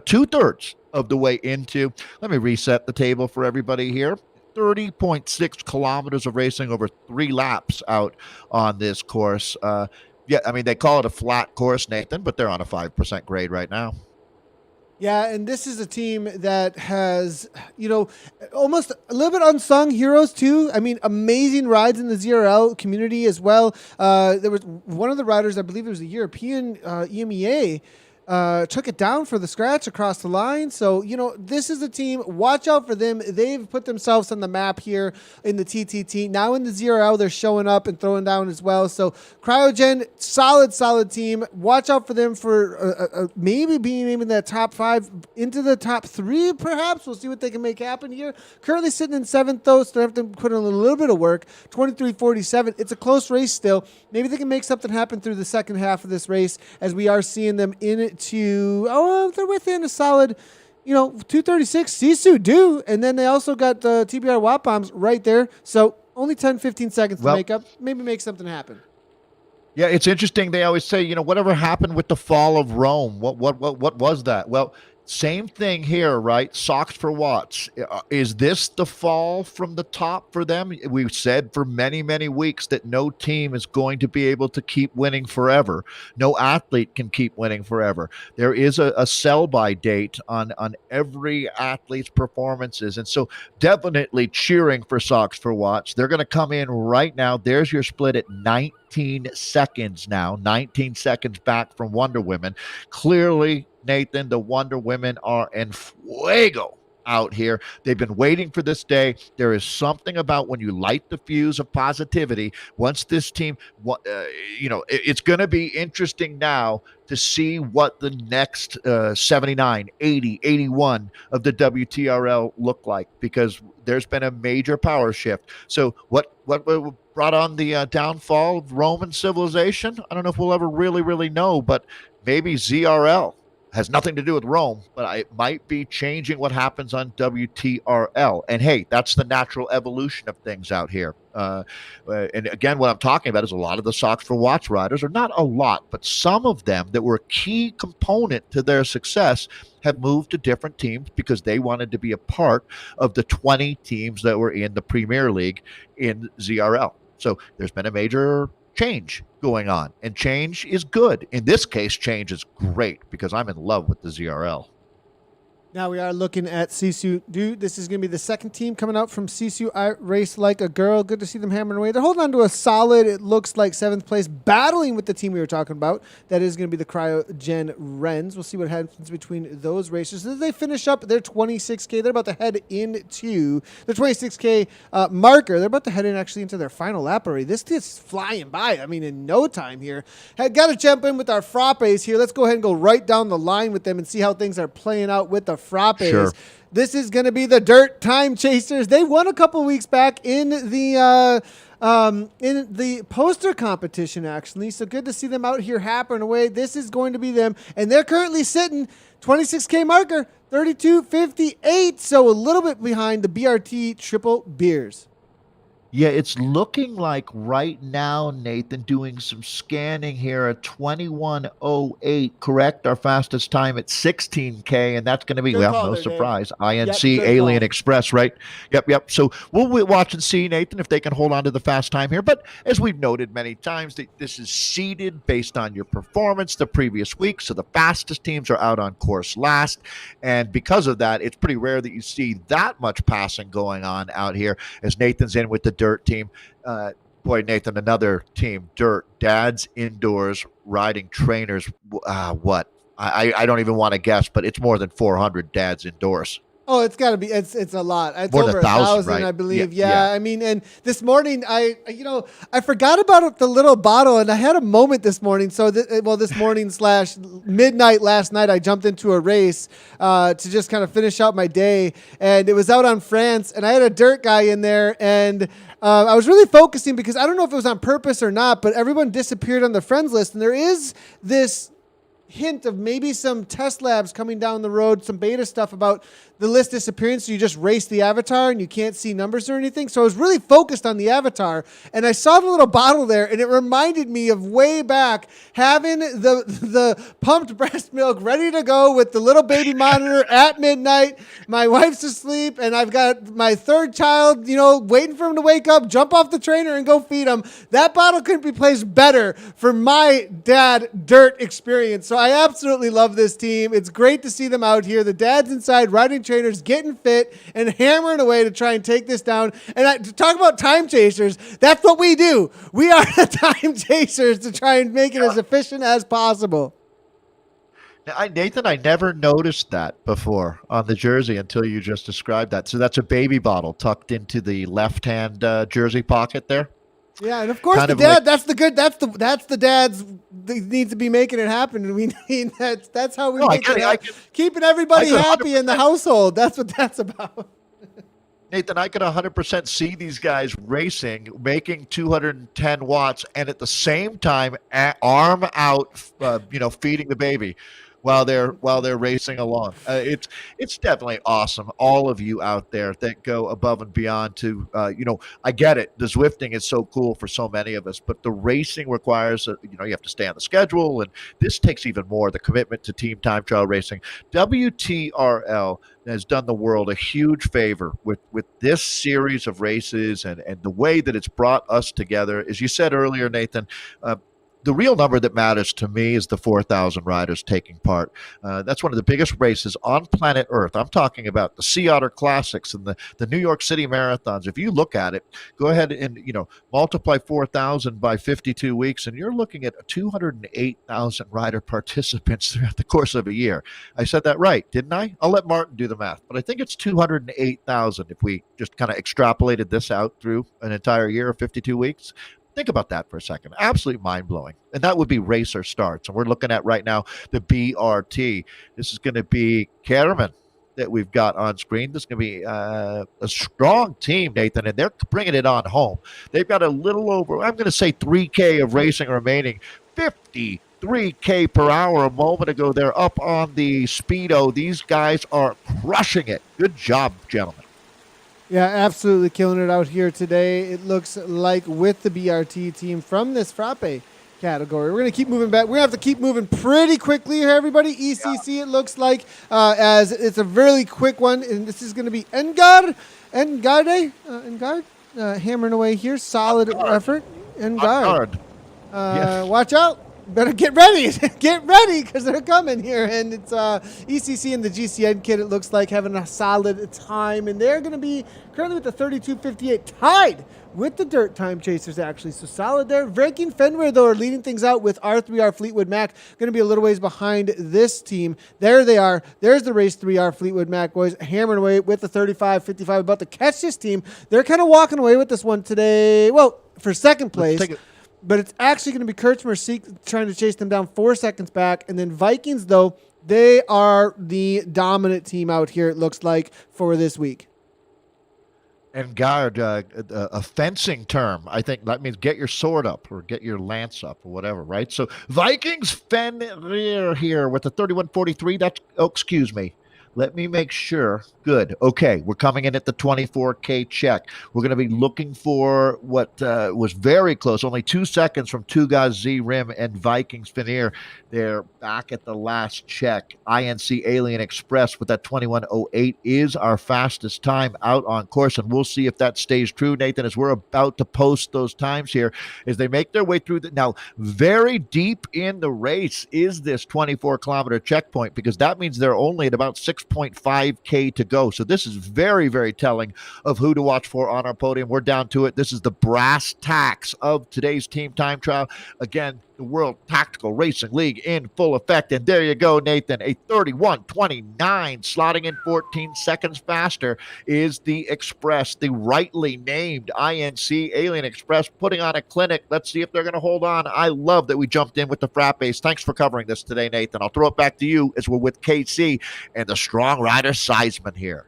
S2: two-thirds of the way into. Let me reset the table for everybody here. 30.6 kilometers of racing over 3 laps out on this course. Yeah, I mean, they call it a flat course, Nathan, but they're on a 5% grade right now.
S1: Yeah, and this is a team that has, almost a little bit unsung heroes too. I mean, amazing rides in the ZRL community as well. There was one of the riders, I believe it was a European EMEA, took it down for the scratch across the line. So, this is a team. Watch out for them. They've put themselves on the map here in the TTT. Now in the ZRL, they're showing up and throwing down as well. So, Cryogen, solid team. Watch out for them for maybe being in that top 5 into the top 3, perhaps. We'll see what they can make happen here. Currently sitting in 7th, though, so they have to put in a little bit of work. 23:47. It's a close race still. Maybe they can make something happen through the second half of this race as we are seeing them in it. They're within a solid, 236. Sisu do, and then they also got the TBR watt bombs right there. So only 10-15 seconds to make up. Maybe make something happen.
S2: Yeah, it's interesting. They always say, whatever happened with the fall of Rome? What was that? Well, same thing here, right? Socks for watts. Is this the fall from the top for them? We've said for many, many weeks that no team is going to be able to keep winning forever. No athlete can keep winning forever. There is a sell-by date on every athlete's performances. And so definitely cheering for Socks for watts. They're going to come in right now. There's your split at 19 seconds now. 19 seconds back from Wonder Women. Clearly, Nathan, the Wonder Women are en fuego out here. They've been waiting for this day. There is something about when you light the fuse of positivity. Once this team, it's going to be interesting now to see what the next 79, 80, 81 of the WTRL look like, because there's been a major power shift. So what brought on the downfall of Roman civilization? I don't know if we'll ever really know, but maybe ZRL has nothing to do with Rome, but it might be changing what happens on WTRL. And hey, that's the natural evolution of things out here. And again, what I'm talking about is a lot of the Socks for Watts riders, or not a lot, but some of them that were a key component to their success have moved to different teams because they wanted to be a part of the 20 teams that were in the Premier League in ZRL. So there's been a major change going on, and change is good. In this case, change is great because I'm in love with the ZRL.
S1: Now we are looking at Sisu. Dude, this is going to be the second team coming out from Sisu. I race like a girl. Good to see them hammering away. They're holding on to a solid, it looks like, 7th place, battling with the team we were talking about. That is going to be the Cryogen Wrens. We'll see what happens between those racers. As they finish up their 26K, they're about to head into the 26K marker. They're about to head in actually into their final lap already. This is flying by. I mean, in no time here. Got to jump in with our frappes here. Let's go ahead and go right down the line with them and see how things are playing out with the frappes.
S2: Sure.
S1: This is going to be the Dirt Time Chasers. They won a couple weeks back in the poster competition, actually. So good to see them out here hammering away. This is going to be them, and they're currently sitting 26K marker, 32.58. So a little bit behind the BRT Triple Beers.
S2: Yeah, it's looking like right now, Nathan, doing some scanning here at 21:08, correct? Our fastest time at 16K, and that's going to be,
S1: Good
S2: well,
S1: call
S2: no
S1: there,
S2: surprise,
S1: Dave.
S2: INC
S1: Yep,
S2: Alien
S1: call.
S2: Express, right? Yep. So we'll watch and see, Nathan, if they can hold on to the fast time here. But as we've noted many times, this is seeded based on your performance the previous week. So the fastest teams are out on course last. And because of that, it's pretty rare that you see that much passing going on out here as Nathan's in with the Dirt team. Boy, Nathan, another team, Dirt, dads indoors, riding trainers. What? I don't even want to guess, but it's more than 400 dads indoors.
S1: Oh, it's got to be. It's a lot. It's
S2: More than
S1: over
S2: 1,000,
S1: 1,000,
S2: right?
S1: I believe.
S2: Yeah.
S1: I mean, and this morning, I forgot about the little bottle, and I had a moment this morning. So, this morning / midnight last night, I jumped into a race to just kind of finish out my day, and it was out on France, and I had a dirt guy in there, and I was really focusing because I don't know if it was on purpose or not, but everyone disappeared on the friends list, and there is this hint of maybe some test labs coming down the road, some beta stuff about the list disappearing, so you just race the avatar and you can't see numbers or anything. So I was really focused on the avatar, and I saw the little bottle there, and it reminded me of way back having the pumped breast milk ready to go with the little baby monitor at midnight. My wife's asleep, and I've got my third child, waiting for him to wake up, jump off the trainer, and go feed him. That bottle couldn't be placed better for my dad dirt experience. So I absolutely love this team. It's great to see them out here. The dads inside riding trainers, getting fit and hammering away to try and take this down. And to talk about time chasers, that's what we do. We are the time chasers to try and make it as efficient as possible.
S2: Now, Nathan, I never noticed that before on the jersey until you just described that. So that's a baby bottle tucked into the left-hand jersey pocket there.
S1: Yeah, and of course
S2: Kind
S1: the
S2: of
S1: dad. That's the dads that needs to be making it happen. And we need that's how we make it happen. Keeping everybody happy in the household. That's what that's about.
S2: Nathan, I could 100% see these guys racing, making 210 watts, and at the same time, arm out, feeding the baby while they're racing along. It's definitely awesome. All of you out there that go above and beyond to, I get it. The Zwifting is so cool for so many of us, but the racing requires, you have to stay on the schedule, and this takes even more. The commitment to team time trial racing. WTRL has done the world a huge favor with this series of races and the way that it's brought us together. As you said earlier, Nathan, the real number that matters to me is the 4,000 riders taking part. That's one of the biggest races on planet Earth. I'm talking about the Sea Otter Classics and the New York City Marathons. If you look at it, go ahead and multiply 4,000 by 52 weeks, and you're looking at 208,000 rider participants throughout the course of a year. I said that right, didn't I? I'll let Martin do the math, but I think it's 208,000 if we just kind of extrapolated this out through an entire year of 52 weeks. Think about that for a second. Absolutely mind-blowing. And that would be racer starts. And we're looking at right now the BRT. This is going to be Guerra that we've got on screen. This is going to be a strong team, Nathan, and they're bringing it on home. They've got a little over, I'm going to say 3K of racing remaining, 53K per hour a moment ago. They're up on the Speedo. These guys are crushing it. Good job, gentlemen.
S1: Yeah, absolutely killing it out here today. It looks like with the BRT team from this frappe category. We're going to keep moving back. We're going to have to keep moving pretty quickly here, everybody. ECC, it looks like, as it's a really quick one. And this is going to be Engard. hammering away here. Solid effort and guard.
S2: Yes.
S1: Watch out. Better get ready. Get ready because they're coming here. And it's ECC and the GCN kid, it looks like, having a solid time. And they're going to be currently with the 32:58, tied with the Dirt Time Chasers, actually. So solid there. Viking Fenway, though, are leading things out with R3R Fleetwood Mac. Going to be a little ways behind this team. There they are. There's the race 3R Fleetwood Mac boys hammering away with the 35:55. About to catch this team. They're kind of walking away with this one today. Well, for second place. But it's actually going to be Kurtzmer trying to chase them down 4 seconds back. And then Vikings, though, they are the dominant team out here, it looks like, for this week.
S2: And guard, a fencing term, I think that means get your sword up or get your lance up or whatever, right? So Vikings Fenrir here with the 31:43. That's, oh, excuse me. Let me make sure. Good. Okay, we're coming in at the 24K check. We're going to be looking for what was very close, only 2 seconds from Tugas Z Rim and Vikings Fenrir. They're back at the last check. INC Alien Express with that 21:08 is our fastest time out on course, and we'll see if that stays true, Nathan, as we're about to post those times here as they make their way through. Now, very deep in the race is this 24-kilometer checkpoint, because that means they're only at about 6.5K to go. So this is very, very telling of who to watch for on our podium. We're down to it. This is the brass tacks of today's Team Time Trial. Again, the World Tactical Racing League in full effect. And there you go, Nathan. A 31:29, slotting in 14 seconds faster, is the Express, the rightly named INC Alien Express, putting on a clinic. Let's see if they're going to hold on. I love that we jumped in with the Frappes. Thanks for covering this today, Nathan. I'll throw it back to you as we're with KC and the strong rider Seisman here.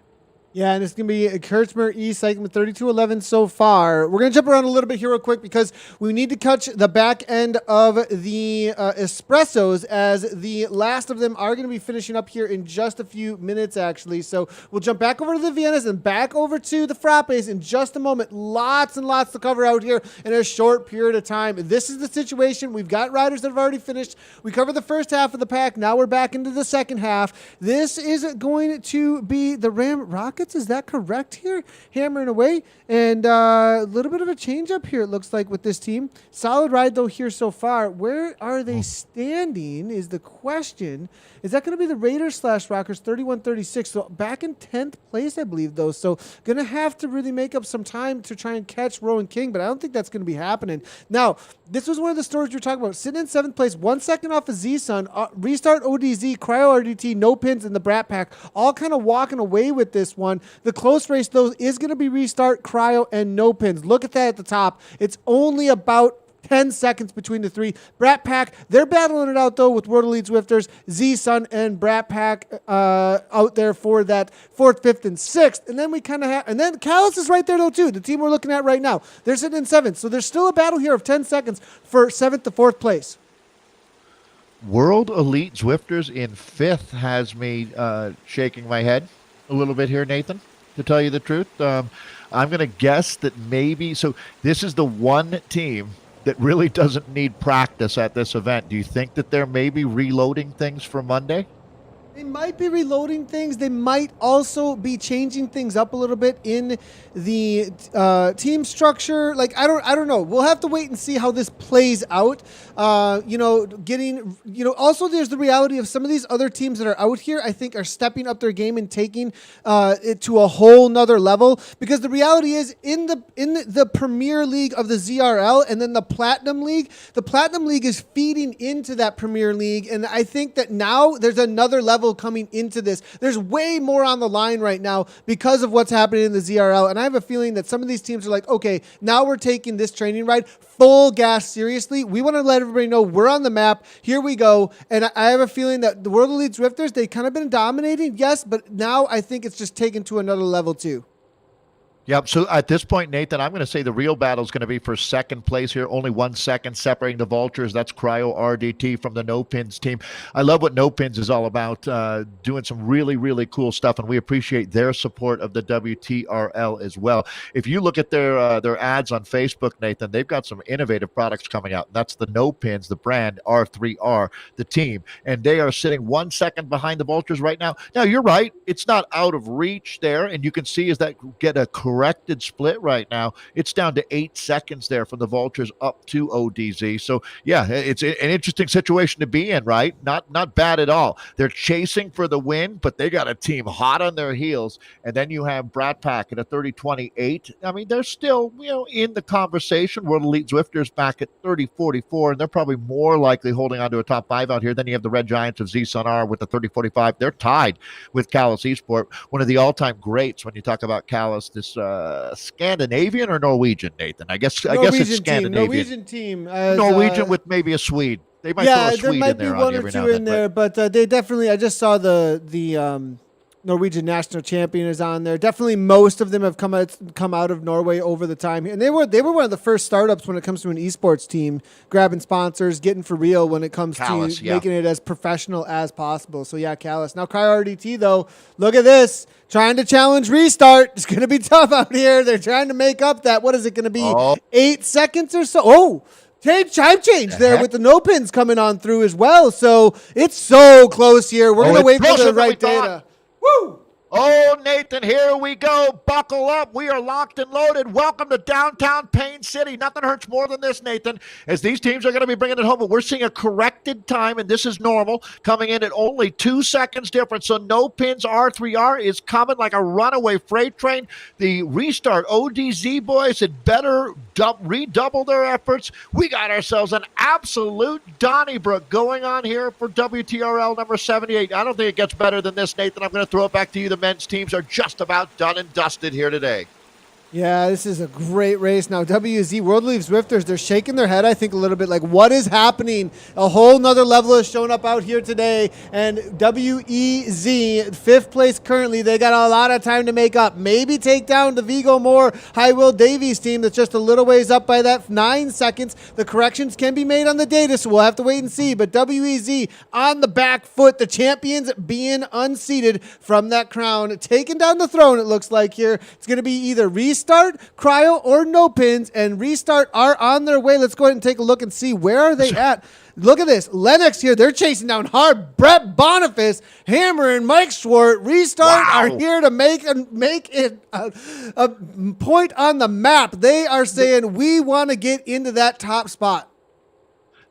S1: Yeah, and it's going to be a Kurtzmer E segment 32:11 so far. We're going to jump around a little bit here real quick because we need to catch the back end of the Espressos, as the last of them are going to be finishing up here in just a few minutes, actually. So we'll jump back over to the Viennas and back over to the Frappes in just a moment. Lots and lots to cover out here in a short period of time. This is the situation. We've got riders that have already finished. We covered the first half of the pack. Now we're back into the second half. This is going to be the Ram Rockets. Is that correct here? Hammering away. And a little bit of a change up here, it looks like, with this team. Solid ride, though, here so far. Where are they standing is the question. Is that going to be the Raiders / Rockers 31:36? So back in 10th place, I believe, though. So going to have to really make up some time to try and catch Rowan King, but I don't think that's going to be happening. Now, this was one of the stories you're talking about. Sitting in 7th place, 1 second off of Z-Sun, Restart ODZ, Cryo RDT, No Pins, and the Brat Pack, all kind of walking away with this one. The close race, though, is going to be Restart, Cryo, and No Pins. Look at that at the top. It's only about 10 seconds between the three. Brat Pack, they're battling it out, though, with World Elite Zwifters, Z-Sun, and Brat Pack out there for that 4th, 5th, and 6th. And then we kind of have, and then Callus is right there, though, too. The team we're looking at right now. They're sitting in 7th. So there's still a battle here of 10 seconds for 7th to 4th place.
S2: World Elite Zwifters in 5th has me shaking my head a little bit here, Nathan, to tell you the truth. I'm going to guess that maybe, so this is the one team that really doesn't need practice at this event. Do you think that they're maybe reloading things for Monday?
S1: They might be reloading things. They might also be changing things up a little bit in the team structure. Like, I don't know. We'll have to wait and see how this plays out. Also there's the reality of some of these other teams that are out here, I think, are stepping up their game and taking it to a whole nother level. Because the reality is, in the Premier League of the ZRL and then the Platinum League is feeding into that Premier League. And I think that now there's another level coming into this. There's way more on the line right now because of what's happening in the ZRL. And I have a feeling that some of these teams are like, okay, now we're taking this training ride full gas seriously. We want to let everybody know we're on the map. Here we go. And I have a feeling that the World Elite Zwifters, they've kind of been dominating, yes, but now I think it's just taken to another level too.
S2: Yep. So at this point, Nathan, I'm going to say the real battle is going to be for second place here. Only 1 second separating the Vultures. That's Cryo RDT from the No Pins team. I love what No Pins is all about, doing some really, really cool stuff, and we appreciate their support of the WTRL as well. If you look at their ads on Facebook, Nathan, they've got some innovative products coming out. That's the No Pins, the brand, R3R, the team, and they are sitting 1 second behind the Vultures right now. Now, you're right. It's not out of reach there, and you can see as that get a corrected split right now. It's down to 8 seconds there from the Vultures up to ODZ. So yeah, it's an interesting situation to be in, right? Not bad at all. They're chasing for the win, but they got a team hot on their heels. And then you have Brat Pack at a 30-28. I mean, they're still, in the conversation. World Elite Zwifters back at 30-44, and they're probably more likely holding on to a top 5 out here. Then you have the Red Giants of Z Sun R with the 30-45. They're tied with Callis Esport, one of the all-time greats when you talk about Callis. This Scandinavian or Norwegian, Nathan? I guess it's Scandinavian.
S1: Norwegian team.
S2: Norwegian with maybe a Swede. They might throw a Swede
S1: there might
S2: in
S1: be
S2: there
S1: one or two in there, but they definitely. I just saw the Norwegian national champion is on there. Definitely, most of them have come out of Norway over the time, and they were one of the first startups when it comes to an esports team, grabbing sponsors, getting for real when it comes to making it as professional as possible. So yeah, Callis. Now Cryo RDT though, look at this, trying to challenge restart. It's going to be tough out here. They're trying to make up that. What is it going to be? 8 seconds or so? Oh. Time change there with the no pins coming on through as well. So it's so close here. We're going to wait for the right data. Woo!
S2: Oh, Nathan, here we go. Buckle up. We are locked and loaded. Welcome to downtown Pain City. Nothing hurts more than this, Nathan, as these teams are going to be bringing it home. But we're seeing a corrected time, and this is normal, coming in at only 2 seconds difference. So no pins R3R is coming like a runaway freight train. The restart ODZ boys had better redouble their efforts. We got ourselves an absolute Donnybrook going on here for WTRL number 78. I don't think it gets better than this, Nathan. I'm going to throw it back to you. The men's teams are just about done and dusted here today.
S1: Yeah, this is a great race. Now, WZ, World Elite Zwifters, they're shaking their head, I think, a little bit like, what is happening? A whole nother level has shown up out here today. And WEZ, 5th place currently, they got a lot of time to make up. Maybe take down the Vigo Moore High Will Davies team that's just a little ways up by that 9 seconds. The corrections can be made on the data, so we'll have to wait and see. But WEZ on the back foot, the champions being unseated from that crown, taking down the throne, it looks like here. It's going to be either Restart, Cryo, or no pins, and Restart are on their way. Let's go ahead and take a look and see where are they at. Look at this. Lennox here, they're chasing down hard. Brett Boniface, Hammer, and Mike Schwartz. Restart are here to make it a point on the map. They are saying, we want to get into that top spot.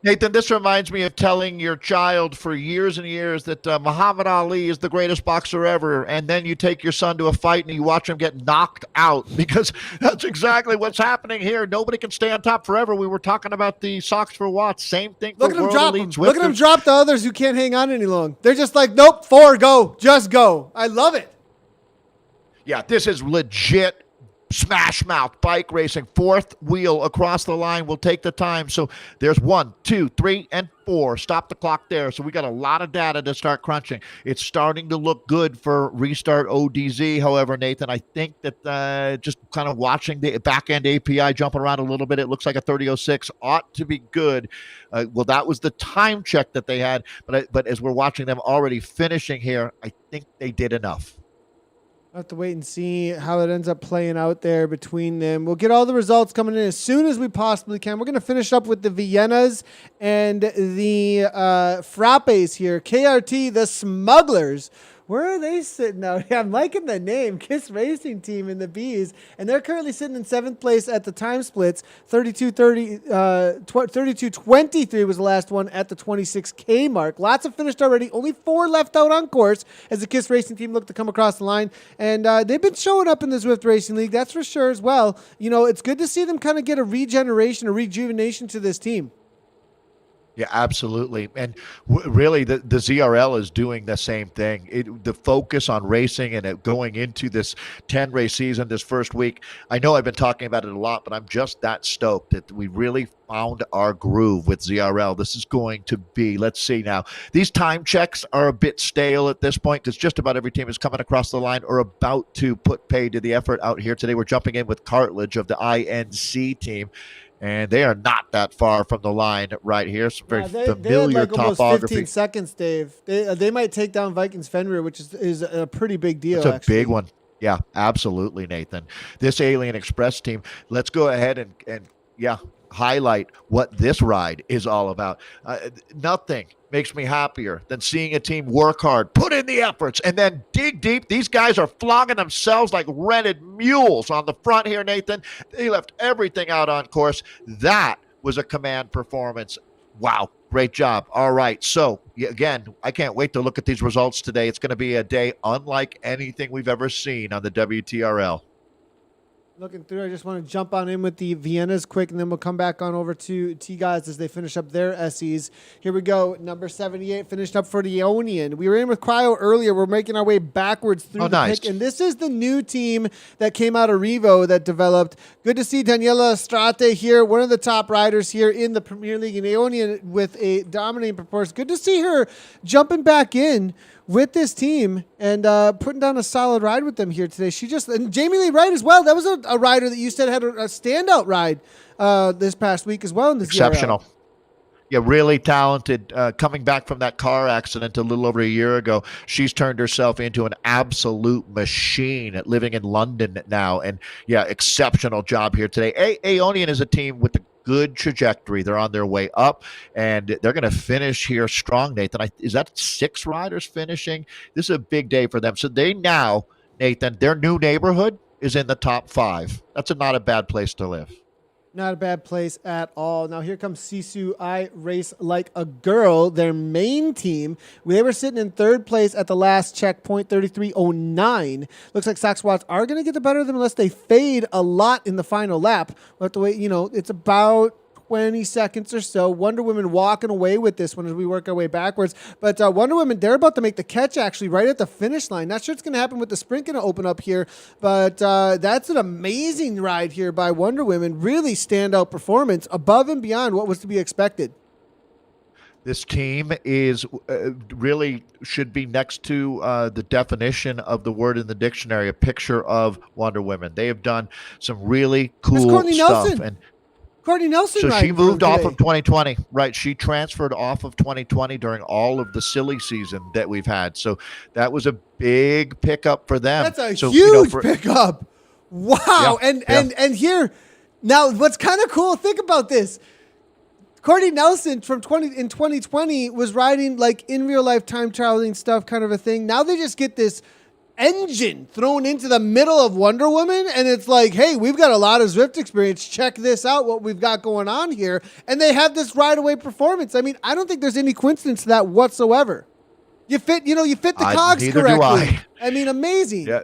S2: Nathan, this reminds me of telling your child for years and years that Muhammad Ali is the greatest boxer ever, and then you take your son to a fight and you watch him get knocked out, because that's exactly what's happening here. Nobody can stay on top forever. We were talking about the Sox for Watts. Same thing for World Elite Zwifters.
S1: Look at him drop the others who can't hang on any long. They're just like, nope, 4, go. Just go. I love it.
S2: Yeah, this is legit smash mouth bike racing. 4th wheel across the line will take the time. So there's 1, 2, 3, and 4. Stop the clock there. So we got a lot of data to start crunching. It's starting to look good for Restart ODZ. However, Nathan, I think that just kind of watching the back end API jumping around a little bit, it looks like a 30:06 ought to be good. Well, that was the time check that they had. But as we're watching them already finishing here, I think they did enough.
S1: I'll have to wait and see how it ends up playing out there between them. We'll get all the results coming in as soon as we possibly can. We're going to finish up with the Viennas and the Frappes here. KRT, the Smugglers. Where are they sitting out here? I'm liking the name, Kiss Racing Team in the Bees. And they're currently sitting in 7th place at the time splits. 32-23 was the last one at the 26K mark. Lots have finished already. Only 4 left out on course as the Kiss Racing Team look to come across the line. And they've been showing up in the Zwift Racing League, that's for sure as well. You know, it's good to see them kind of get a rejuvenation to this team.
S2: Yeah, absolutely. And really, the ZRL is doing the same thing. The focus on racing and it going into this 10-race season this first week. I know I've been talking about it a lot, but I'm just that stoked that we really found our groove with ZRL. This is going to be, let's see now. These time checks are a bit stale at this point because just about every team is coming across the line or about to put pay to the effort out here today. We're jumping in with Cartilage of the INC team. And they are not that far from the line right here. Some very familiar
S1: like
S2: topography.
S1: Almost 15 seconds, Dave. They might take down Vikings Fenrir, which is a pretty big deal.
S2: It's a big one. Yeah, absolutely, Nathan. This Alien Express team, let's go ahead and highlight what this ride is all about. Nothing makes me happier than seeing a team work hard, put in the efforts, and then dig deep. These guys are flogging themselves like rented mules on the front here, Nathan. They left everything out on course. That was a command performance. Wow, great job. All right. So, again, I can't wait to look at these results today. It's going to be a day unlike anything we've ever seen on the WTRL.
S1: Looking through, I just want to jump on in with the Viennas quick, and then we'll come back on over to T-Guys as they finish up their SEs. Here we go. Number 78 finished up for the Ionian. We were in with Cryo earlier. We're making our way backwards through the pick, and this is the new team that came out of Revo that developed. Good to see Daniela Estrate here, one of the top riders here in the Premier League in Ionian with a dominating performance. Good to see her jumping back in with this team and putting down a solid ride with them here today. And Jamie Lee Wright as well. That was a rider that you said had a standout ride this past week as well in this
S2: exceptional. Yeah, really talented. Coming back from that car accident a little over a year ago, she's turned herself into an absolute machine living in London now. And yeah, exceptional job here today. Aeonian is a team with a good trajectory. They're on their way up, and they're going to finish here strong, Nathan. Is that 6 riders finishing? This is a big day for them. So they now, Nathan, their new neighborhood is in the top 5. That's not a bad place to live.
S1: Not a bad place at all. Now here comes Sisu I Race Like a Girl, their main team. They were sitting in 3rd place at the last checkpoint, 33.09. Looks like Sox Watts are going to get the better of them unless they fade a lot in the final lap. We'll have to wait, it's about 20 seconds or so. Wonder Woman walking away with this one as we work our way backwards. But Wonder Woman, they're about to make the catch actually right at the finish line. Not sure it's going to happen with the sprint going to open up here, but that's an amazing ride here by Wonder Woman. Really standout performance above and beyond what was to be expected.
S2: This team is really should be next to the definition of the word in the dictionary, a picture of Wonder Woman. They have done some really cool
S1: Courtney
S2: stuff.
S1: Nelson. Courtney Nelson.
S2: So she moved off of 2020, right? She transferred off of 2020 during all of the silly season that we've had. So that was a big pickup for them.
S1: That's a huge pickup. Wow.
S2: Yeah,
S1: and here, now what's kind of cool, think about this. Courtney Nelson in 2020 was riding like in real life time traveling stuff kind of a thing. Now they just get this engine thrown into the middle of Wonder Woman, and it's like, hey, we've got a lot of Zwift experience. Check this out, what we've got going on here. And they have this ride away performance. I mean, I don't think there's any coincidence to that whatsoever. You fit the cogs correctly. I mean, amazing.
S2: Yeah.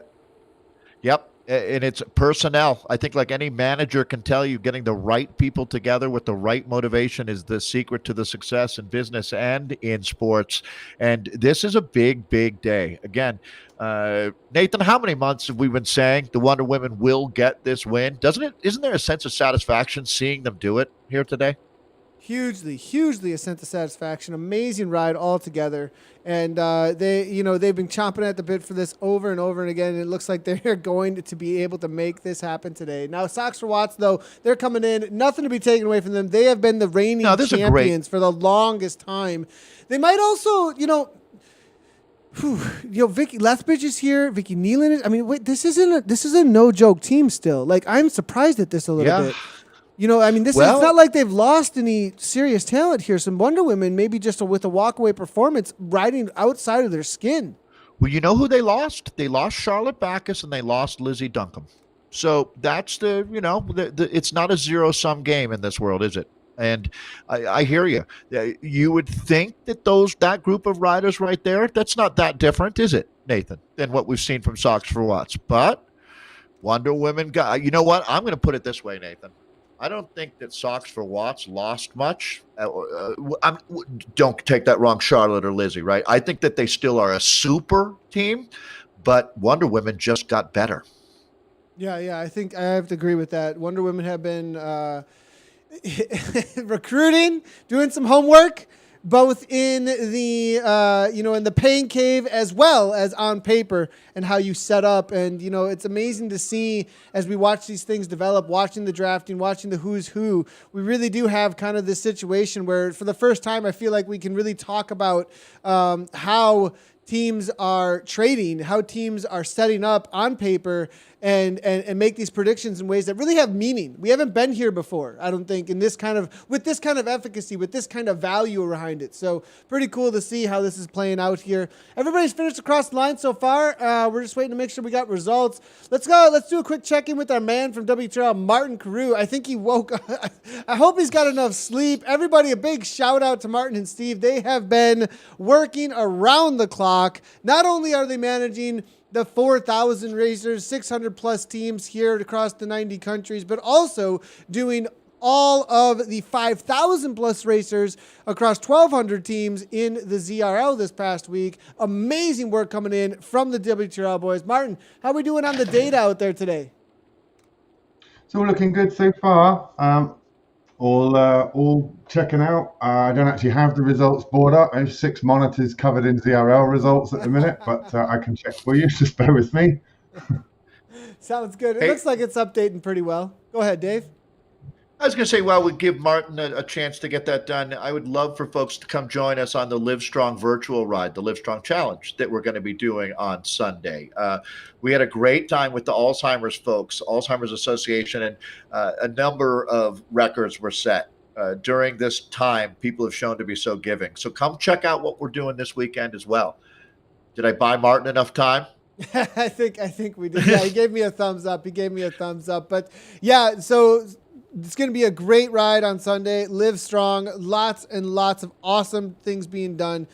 S2: Yep. And it's personnel. I think like any manager can tell you, getting the right people together with the right motivation is the secret to the success in business and in sports. And this is a big, big day. Again, Nathan, how many months have we been saying the Wonder Women will get this win? Isn't there a sense of satisfaction seeing them do it here today?
S1: Hugely a sense of satisfaction. Amazing ride altogether. And they've been chomping at the bit for this over and over and again. And it looks like they're going to be able to make this happen today. Now, Sox for Watts, though, they're coming in. Nothing to be taken away from them. They have been the reigning champions for the longest time. They might also, Vicky Lethbridge is here. Vicky Nealon is. I mean, wait, this is a no joke team still. Like, I'm surprised at this a little bit. It's not like they've lost any serious talent here. Some Wonder Women, maybe just with a walkaway performance, riding outside of their skin.
S2: Well, you know who they lost? They lost Charlotte Backus and they lost Lizzie Duncombe. So that's it's not a zero-sum game in this world, is it? And I hear you. You would think that that group of riders right there, that's not that different, is it, Nathan, than what we've seen from Sox for Watts? But Wonder Women you know what? I'm going to put it this way, Nathan. I don't think that Sox for Watts lost much. Don't take that wrong, Charlotte or Lizzie, right? I think that they still are a super team, but Wonder Women just got better.
S1: Yeah, I think I have to agree with that. Wonder Women have been recruiting, doing some homework, both in the in the pain cave as well as on paper, and how you set up. And it's amazing to see as we watch these things develop, watching the drafting, watching the who's who. We really do have kind of this situation where for the first time I feel like we can really talk about how teams are trading, how teams are setting up on paper and make these predictions in ways that really have meaning. We haven't been here before, I don't think, with this kind of efficacy, with this kind of value behind it. So pretty cool to see how this is playing out here. Everybody's finished across the line so far. We're just waiting to make sure we got results. Let's go. Let's do a quick check-in with our man from WTRL, Martin Carew. I think he woke up. I hope he's got enough sleep. Everybody, a big shout out to Martin and Steve. They have been working around the clock. Not only are they managing the 4,000 racers, 600 plus teams here across the 90 countries, but also doing all of the 5,000 plus racers across 1,200 teams in the ZRL this past week. Amazing work coming in from the WTRL boys. Martin, how are we doing on the data out there today?
S3: It's all looking good so far. All checking out. I don't actually have the results board up. I have 6 monitors covered in ZRL results at the minute, but I can check for you. Just bear with me.
S1: Sounds good. It looks like it's updating pretty well. Go ahead, Dave.
S2: I was going to say, while we give Martin a chance to get that done, I would love for folks to come join us on the Livestrong virtual ride, the Livestrong Challenge that we're going to be doing on Sunday. We had a great time with the Alzheimer's folks, Alzheimer's Association, and a number of records were set. During this time, people have shown to be so giving. So come check out what we're doing this weekend as well. Did I buy Martin enough time?
S1: I think we did. Yeah, he gave me a thumbs up. But yeah, so it's going to be a great ride on Sunday. Live strong. Lots and lots of awesome things being done.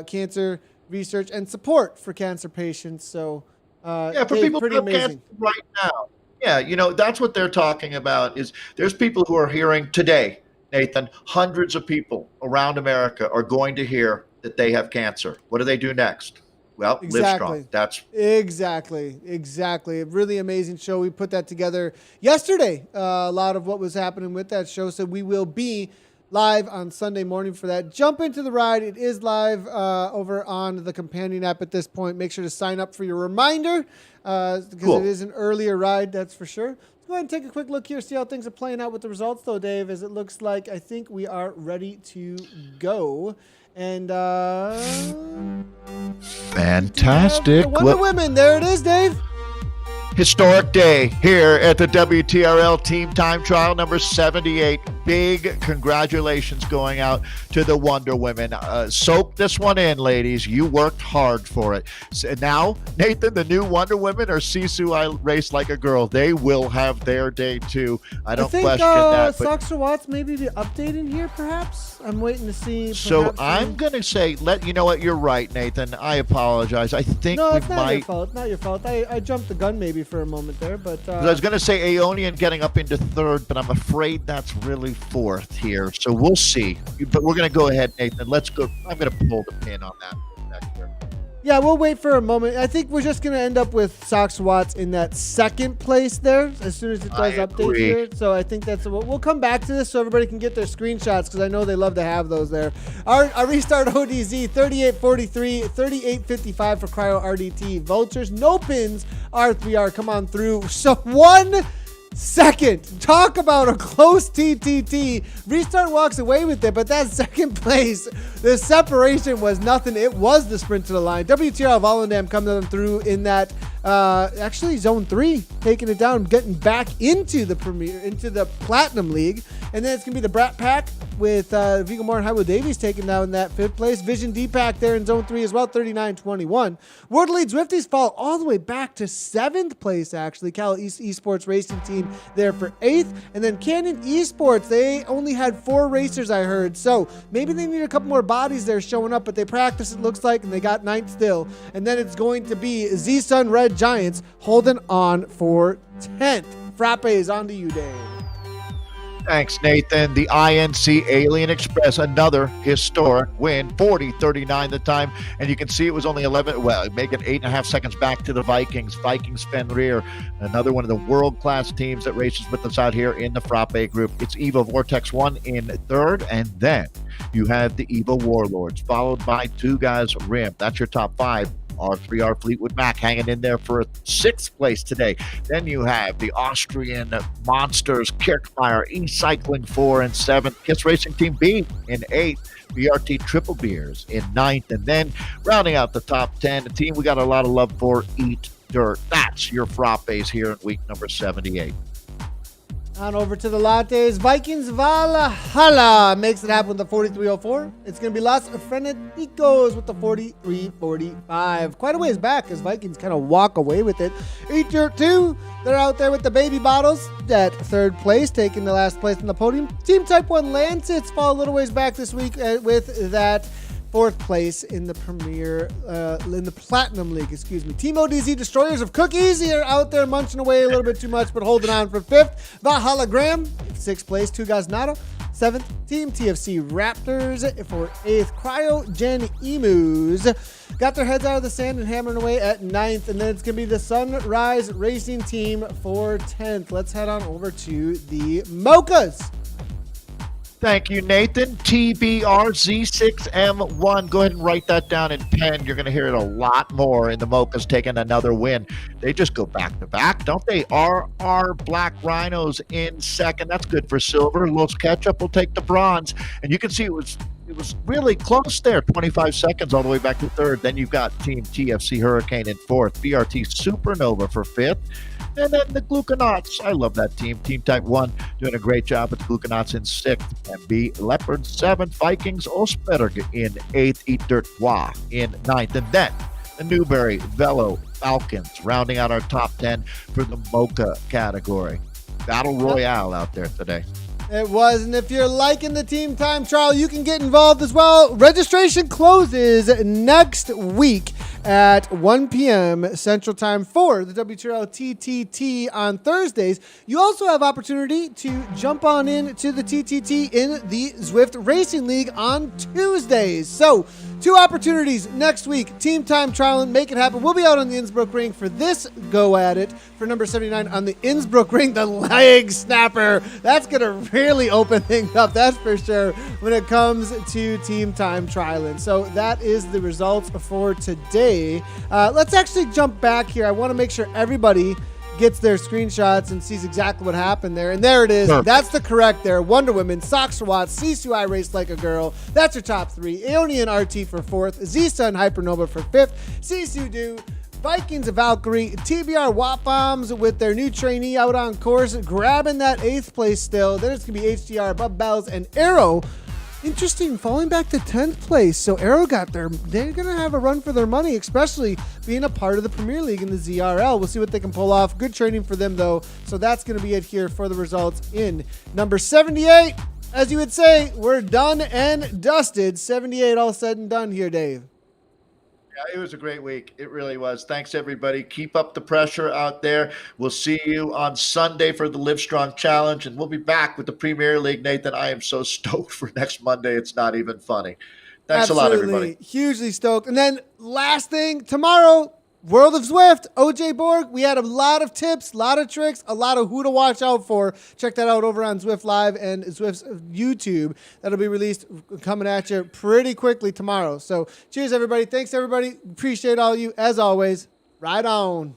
S1: Cancer research and support for cancer patients. So
S2: for people who have cancer right now. Yeah, that's what they're talking about. Is there's people who are hearing today, Nathan, hundreds of people around America are going to hear that they have cancer. What do they do next? Well,
S1: exactly.
S2: Live strong. That's
S1: exactly. A really amazing show. We put that together yesterday. A lot of what was happening with that show. So we will be live on Sunday morning for that. Jump into the ride. It is live over on the companion app at this point. Make sure to sign up for your reminder because It is an earlier ride, that's for sure. Let's go ahead and take a quick look here, see how things are playing out with the results, though, Dave, as it looks like I think we are ready to go. And
S2: fantastic.
S1: Wonder Women. There it is, Dave.
S2: Historic day here at the WTRL Team Time Trial number 78. Big congratulations going out to the Wonder Women. Soak this one in, ladies. You worked hard for it. So now, Nathan, the new Wonder Women are Sisu I Race Like a Girl. They will have their day too. I don't question that.
S1: Soxer Watts maybe be updating here, perhaps? I'm waiting to see.
S2: So I'm going to say, you know what? You're right, Nathan. I apologize. I think
S1: it's not your fault. Not your fault. I jumped the gun maybe for a moment there, but
S2: I was going to say Aeonian getting up into 3rd, but I'm afraid that's really 4th here. So we'll see. But we're going to go ahead, Nathan. Let's go. I'm going to pull the pin on that back here.
S1: Yeah, we'll wait for a moment. I think we're just going to end up with Sox Watts in that 2nd place there as soon as it does update here. So I think we'll come back to this so everybody can get their screenshots because I know they love to have those there. Our restart ODZ 3843, 3855 for Cryo RDT. Vultures, no pins. R3R, come on through. So 1 second. Talk about a close TTT. Restart walks away with it, but that 2nd place, the separation was nothing. It was the sprint to the line. WTRL Volendam coming through in that actually zone 3, taking it down, getting back into the Platinum League. And then it's going to be the Brat Pack with Vigo Moore and Hywo Davies taking down that 5th place. Vision D-Pack there in zone 3 as well, 39-21. World Lead Zwifties fall all the way back to 7th place, actually. Cal Esports Racing Team there for 8th. And then Canyon Esports, they only had 4 racers, I heard. So maybe they need a couple more bodies there showing up, but they practice, it looks like, and they got 9th still. And then it's going to be Z-Sun Red Giants holding on for 10th. Frappe is on to you, Dave.
S2: Thanks, Nathan. The INC Alien Express, another historic win, 40-39 the time. And you can see it was only 11, make it 8.5 seconds back to the Vikings. Vikings Fenrir, another one of the world-class teams that races with us out here in the Frappe group. It's Evo Vortex 1 in 3rd, and then you have the Evo Warlords, followed by 2 guys Rim. That's your top 5. R3R Fleetwood Mac hanging in there for a 6th place today. Then you have the Austrian monsters, Kirchmeier, E-Cycling 4 and 7th, Kiss Racing Team B in 8th, BRT Triple Beers in 9th, and then rounding out the top 10, a team we got a lot of love for, Eat Dirt. That's your frappes here in week number 78.
S1: On over to the lattes. Vikings Valhalla makes it happen with the 4304. It's going to be Los Freneticos with the 4345. Quite a ways back as Vikings kind of walk away with it. Eat Dirt 2, they're out there with the baby bottles at 3rd place, taking the last place on the podium. Team Type 1 Lancets fall a little ways back this week with that 4th place in the in the Platinum League, Team ODZ Destroyers of Cookies are out there munching away a little bit too much, but holding on for 5th. Valhalla Graham, 6th place. Two Gaznato, 7th. Team TFC Raptors for 8th. Cryogen Emus got their heads out of the sand and hammering away at 9th. And then it's going to be the Sunrise Racing Team for 10th. Let's head on over to the Mochas.
S2: Thank you, Nathan. TBRZ6M1. Go ahead and write that down in pen. You're going to hear it a lot more in the Mochas taking another win. They just go back to back, don't they? RR Black Rhinos in 2nd. That's good for silver. Los Ketchup will take the bronze. And you can see it was really close there, 25 seconds all the way back to 3rd. Then you've got Team TFC Hurricane in 4th, BRT Supernova for 5th. And then the Gluconauts. I love that team. Team Type 1 doing a great job with the Gluconauts in 6th. MB Leopard 7th. Vikings Osberg in 8th. Eat Dirt Bois in 9th. And then the Newberry Velo Falcons rounding out our top 10 for the Mocha category. Battle Royale out there today.
S1: It was, and if you're liking the Team Time Trial, you can get involved as well. Registration closes next week at 1 p.m. Central Time for the WTRL TTT on Thursdays. You also have opportunity to jump on in to the TTT in the Zwift Racing League on Tuesdays. So, 2 opportunities next week. Team Time Trial and make it happen. We'll be out on the Innsbruck ring for this go at it for number 79 on the Innsbruck ring, the leg snapper. That's going to really open things up, that's for sure, when it comes to Team Time Trialing. So that is the results for today. Let's actually jump back here. I want to make sure everybody gets their screenshots and sees exactly what happened there. And there it is. Perfect. That's the correct there. Wonder Woman, Socks for Watts, Sisu I Race Like a Girl. That's your top 3. Aeonian RT for 4th. Z-Sun Hypernova for 5th. Sisu Do. Vikings of Valkyrie, TBR Watt Bombs with their new trainee out on course, grabbing that 8th place still. Then it's going to be HDR, Bub Bells, and Arrow. Interesting, falling back to 10th place. So Arrow they're going to have a run for their money, especially being a part of the Premier League in the ZRL. We'll see what they can pull off. Good training for them, though. So that's going to be it here for the results in number 78. As you would say, we're done and dusted. 78 all said and done here, Dave.
S2: Yeah, it was a great week. It really was. Thanks, everybody. Keep up the pressure out there. We'll see you on Sunday for the Live Strong Challenge, and we'll be back with the Premier League. Nathan, I am so stoked for next Monday. It's not even funny. Thanks a lot, everybody.
S1: Hugely stoked. And then last thing, tomorrow, World of Zwift, OJ Borg. We had a lot of tips, a lot of tricks, a lot of who to watch out for. Check that out over on Zwift Live and Zwift's YouTube. That'll be released coming at you pretty quickly tomorrow. So cheers, everybody. Thanks, everybody. Appreciate all you, as always. Ride on.